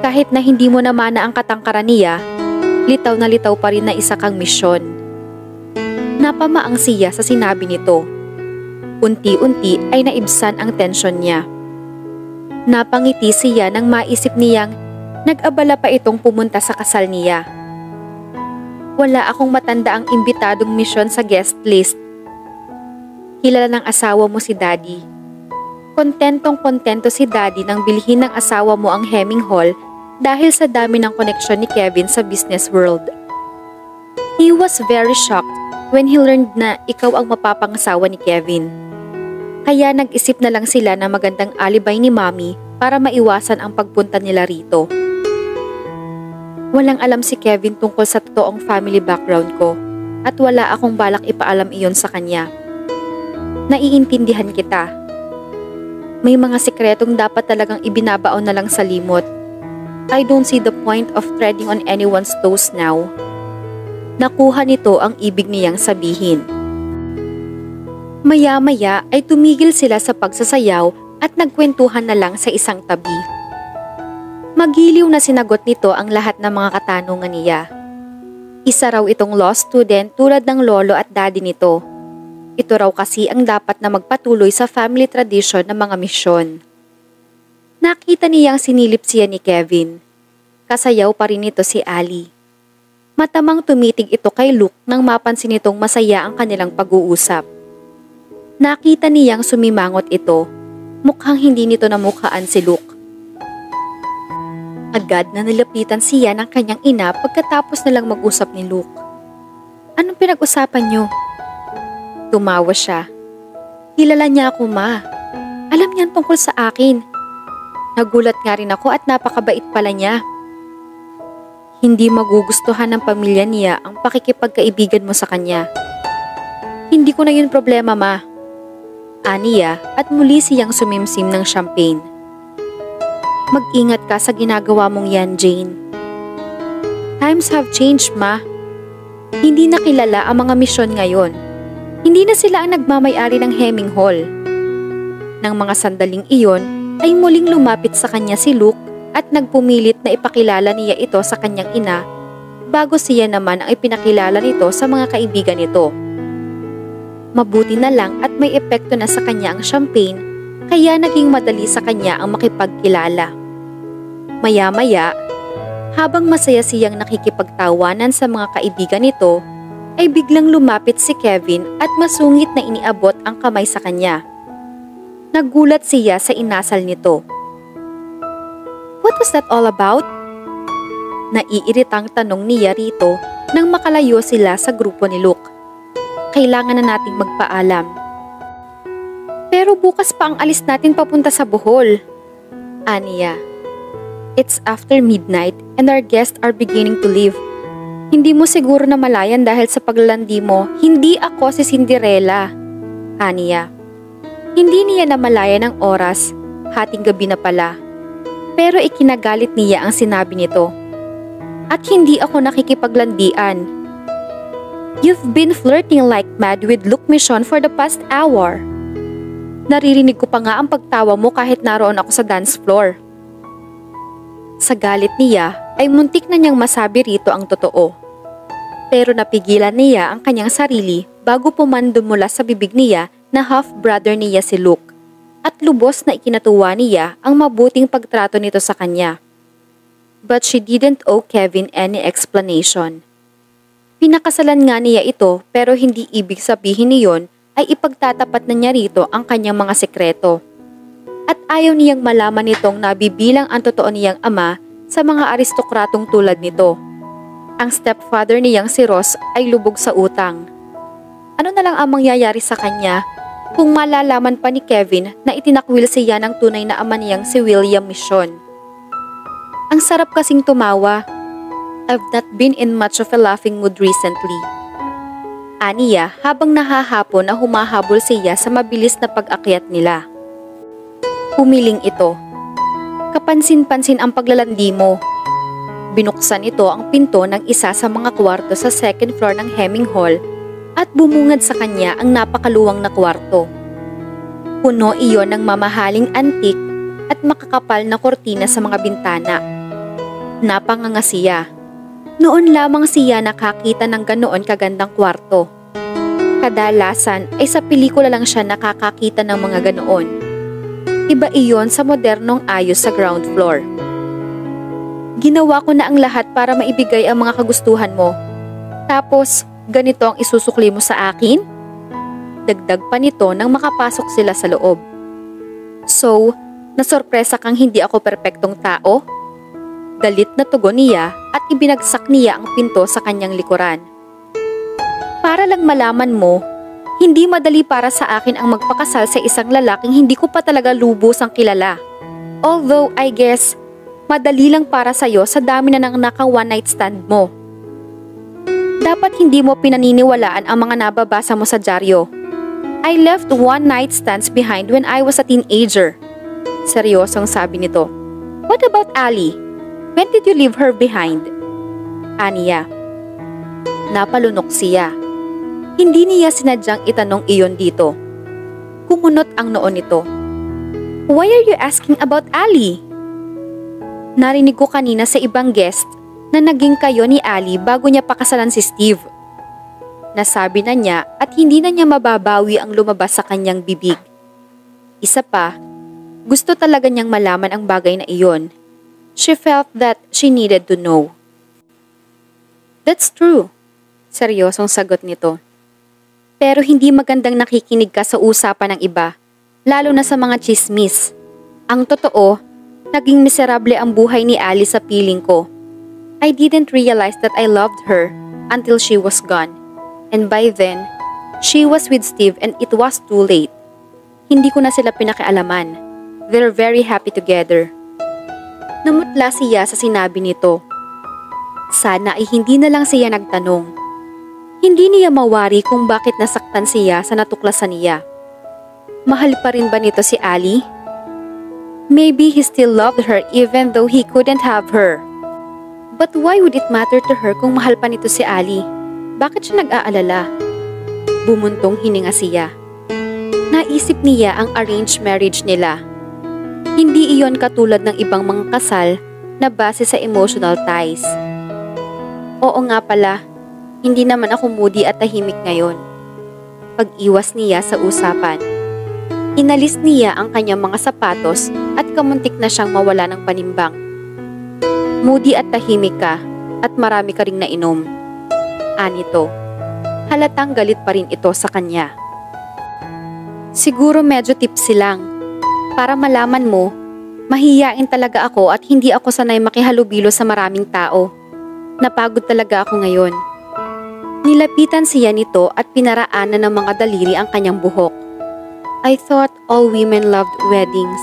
Kahit na hindi mo naman na ang katangkaran niya, litaw na litaw pa rin na isa kang misyon. Napamaang siya sa sinabi nito. Unti-unti ay naibsan ang tensyon niya. Napangiti siya nang maisip niyang Nag-abala pa itong pumunta sa kasal niya. Wala akong matanda ang imbitadong misyon sa guest list. Kilala ng asawa mo si Daddy. Kontentong-kontento si Daddy nang bilhin ng asawa mo ang Hemming Hall dahil sa dami ng koneksyon ni Kevin sa business world. He was very shocked when he learned na ikaw ang mapapangasawa ni Kevin. Kaya nag-isip na lang sila na magandang alibay ni Mommy para maiwasan ang pagpunta nila rito. Walang alam si Kevin tungkol sa totoong family background ko at wala akong balak ipaalam iyon sa kanya. Naiintindihan kita. May mga sikretong dapat talagang ibinabaon na lang sa limot. I don't see the point of treading on anyone's toes now. Nakuha nito ang ibig niyang sabihin. Maya-maya ay tumigil sila sa pagsasayaw at nagkwentuhan na lang sa isang tabi. Magiliw na sinagot nito ang lahat ng mga katanungan niya. Isa raw itong law student tulad ng lolo at daddy nito. Ito raw kasi ang dapat na magpatuloy sa family tradition ng mga misyon. Nakita niyang sinilip siya ni Kevin. Kasayaw pa rin ito si Ali. Matamang tumitig ito kay Luke nang mapansin nitong masaya ang kanilang pag-uusap. Nakita niyang sumimangot ito. Mukhang hindi nito namukhaan si Luke. Agad na nilapitan siya ng kanyang ina pagkatapos na lang mag-usap ni Luke. Anong pinag-usapan niyo? Tumawa siya. Kilala niya ako, Ma. Alam niyan tungkol sa akin. Nagulat nga rin ako at napakabait pala niya. Hindi magugustuhan ng pamilya niya ang pakikipagkaibigan mo sa kanya. Hindi ko na yun problema, Ma. Aniya at muli siyang sumimsim ng champagne. Mag-ingat ka sa ginagawa mong yan, Jane. Times have changed, Ma. Hindi na kilala ang mga misyon ngayon. Hindi na sila ang nagmamay-ari ng Hemming Hall. Nang mga sandaling iyon, ay muling lumapit sa kanya si Luke at nagpumilit na ipakilala niya ito sa kanyang ina bago siya naman ang ipinakilala nito sa mga kaibigan nito. Mabuti na lang at may epekto na sa kanya ang champagne kaya naging madali sa kanya ang makipagkilala. Maya-maya, habang masaya siyang nakikipagtawanan sa mga kaibigan nito, ay biglang lumapit si Kevin at masungit na iniabot ang kamay sa kanya. Nagulat siya sa inasal nito. What was that all about? Naiiritang tanong niya rito nang makalayo sila sa grupo ni Luke. Kailangan na nating magpaalam. Pero bukas pa ang alis natin papunta sa Bohol. Aniya. It's after midnight and our guests are beginning to leave. Hindi mo siguro na malayan dahil sa paglalandi mo, hindi ako si Cinderella. Aniya. Hindi niya namalayan ang oras, hating gabi na pala. Pero ikinagalit niya ang sinabi nito. At hindi ako nakikipaglandian. You've been flirting like mad with Luke Mission for the past hour. Naririnig ko pa nga ang pagtawa mo kahit naroon ako sa dance floor. Sa galit niya ay muntik na niyang masabi rito ang totoo. Pero napigilan niya ang kanyang sarili bago pumando mula sa bibig niya na half-brother niya si Luke at lubos na ikinatuwa niya ang mabuting pagtrato nito sa kanya. But she didn't owe Kevin any explanation. Pinakasalan nga niya ito pero hindi ibig sabihin niyon ay ipagtatapat na niya rito ang kanyang mga sekreto. At ayaw niyang malaman nitong nabibilang ang totoo niyang ama sa mga aristokratong tulad nito. Ang stepfather niyang si Ross ay lubog sa utang. Ano na lang ang mangyayari sa kanya kung malalaman pa ni Kevin na itinakwil siya ng tunay na ama niyang si William Mission? Ang sarap kasing tumawa. I've not been in much of a laughing mood recently. Aniya habang nahahapon na humahabol siya sa mabilis na pag-akyat nila. Humiling ito. Kapansin-pansin ang paglalandi mo. Binuksan ito ang pinto ng isa sa mga kwarto sa second floor ng Hemming Hall at bumungad sa kanya ang napakaluwang na kwarto. Puno iyon ng mamahaling antik at makakapal na kortina sa mga bintana. Napanganga siya. Noon lamang siya nakakita ng ganoon kagandang kwarto. Kadalasan ay sa pelikula lang siya nakakakita ng mga ganoon. Iba iyon sa modernong ayos sa ground floor. Ginawa ko na ang lahat para maibigay ang mga kagustuhan mo. Tapos, ganito ang isusukli mo sa akin? Dagdag pa nito nang makapasok sila sa loob. So, nasorpresa kang hindi ako perpektong tao? Galit na tugon niya at ibinagsak niya ang pinto sa kanyang likuran. Para lang malaman mo, hindi madali para sa akin ang magpakasal sa isang lalaking hindi ko pa talaga lubusang kilala. Although, I guess, madali lang para sa'yo sa dami na ng naka one night stand mo. Dapat hindi mo pinaniniwalaan ang mga nababasa mo sa dyaryo. I left one night stands behind when I was a teenager. Seryosong sabi nito. What about Ali? When did you leave her behind? Aniya. Napalunok siya. Hindi niya sinadyang itanong iyon dito. Kumunot ang noo nito. Why are you asking about Ali? Narinig ko kanina sa ibang guest na naging kayo ni Ali bago niya pakasalan si Steve. Nasabi na niya at hindi na niya mababawi ang lumabas sa kanyang bibig. Isa pa, gusto talaga niyang malaman ang bagay na iyon. She felt that she needed to know. That's true, seryosong sagot nito. Pero hindi magandang nakikinig ka sa usapan ng iba, lalo na sa mga chismis. Ang totoo, naging miserable ang buhay ni Ali sa piling ko. I didn't realize that I loved her until she was gone. And by then, she was with Steve and it was too late. Hindi ko na sila pinakialaman. They're very happy together. Namutla siya sa sinabi nito. Sana ay hindi na lang siya nagtanong. Hindi niya mawari kung bakit nasaktan siya sa natuklasan niya. Mahal pa rin ba nito si Ali? Maybe he still loved her even though he couldn't have her. But why would it matter to her kung mahal pa nito si Ali? Bakit siya nag-aalala? Bumuntong hininga siya. Naisip niya ang arranged marriage nila. Hindi iyon katulad ng ibang mga kasal na base sa emotional ties. Oo nga pala, hindi naman ako moody at tahimik ngayon. Pag-iwas niya sa usapan. Inalis niya ang kanyang mga sapatos at kamuntik na siyang mawala ng panimbang. Moody at tahimik ka at marami ka ring nainom. Anito, halatang galit pa rin ito sa kanya. Siguro medyo tipsy lang. Para malaman mo, mahiyain talaga ako at hindi ako sanay makihalubilo sa maraming tao. Napagod talaga ako ngayon. Nilapitan siya nito at pinaraanan ng mga daliri ang kanyang buhok. I thought all women loved weddings.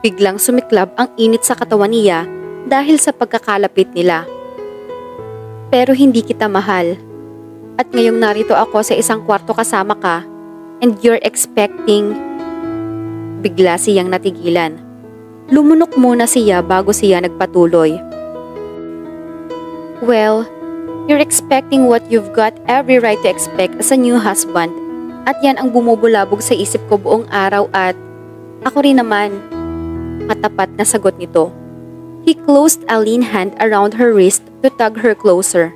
Biglang sumiklab ang init sa katawan niya dahil sa pagkakalapit nila. Pero hindi kita mahal. At ngayong narito ako sa isang kwarto kasama ka and you're expecting... Bigla siyang natigilan. Lumunok muna siya bago siya nagpatuloy. Well, you're expecting what you've got every right to expect as a new husband. At yan ang bumubulabog sa isip ko buong araw at ako rin naman. Matapat na sagot nito. He closed a lean hand around her wrist to tug her closer.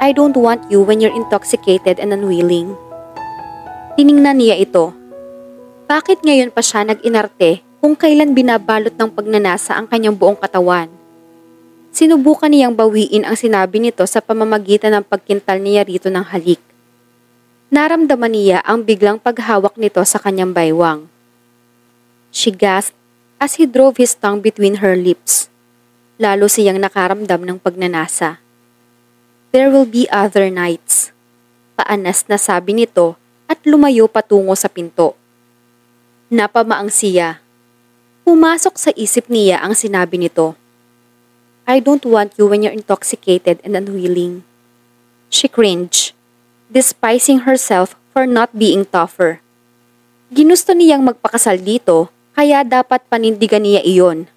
I don't want you when you're intoxicated and unwilling. Tiningnan niya ito. Bakit ngayon pa siya nag-inarte kung kailan binabalot ng pagnanasa ang kanyang buong katawan? Sinubukan niyang bawiin ang sinabi nito sa pamamagitan ng pagkintal niya rito ng halik. Naramdaman niya ang biglang paghawak nito sa kanyang baywang. She gasped as he drove his tongue between her lips. Lalo siyang nakaramdam ng pagnanasa. There will be other nights. Paanas na sabi nito at lumayo patungo sa pinto. Napamaang siya. Pumasok sa isip niya ang sinabi nito. I don't want you when you're intoxicated and unwilling. She cringed, despising herself for not being tougher. Ginusto niyang magpakasal dito, kaya dapat panindigan niya iyon.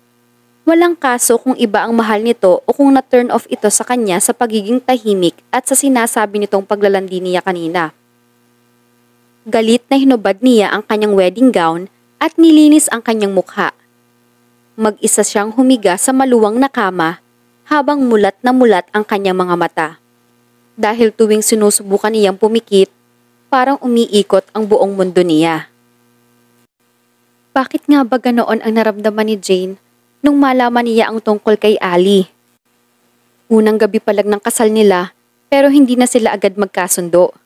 Walang kaso kung iba ang mahal nito o kung na-turn off ito sa kanya sa pagiging tahimik at sa sinasabi nitong paglalandi niya kanina. Galit na hinubad niya ang kanyang wedding gown at nilinis ang kanyang mukha. Mag-isa siyang humiga sa maluwang na kama habang mulat na mulat ang kanyang mga mata. Dahil tuwing sinusubukan niyang pumikit, parang umiikot ang buong mundo niya. Bakit nga ba ganoon ang naramdaman ni Jane nung malaman niya ang tungkol kay Ali. Unang gabi pa lang ng kasal nila pero hindi na sila agad magkasundo.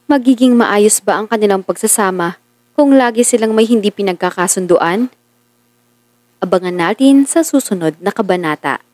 Magiging maayos ba ang kanilang pagsasama kung lagi silang may hindi pinagkakasunduan? Abangan natin sa susunod na kabanata.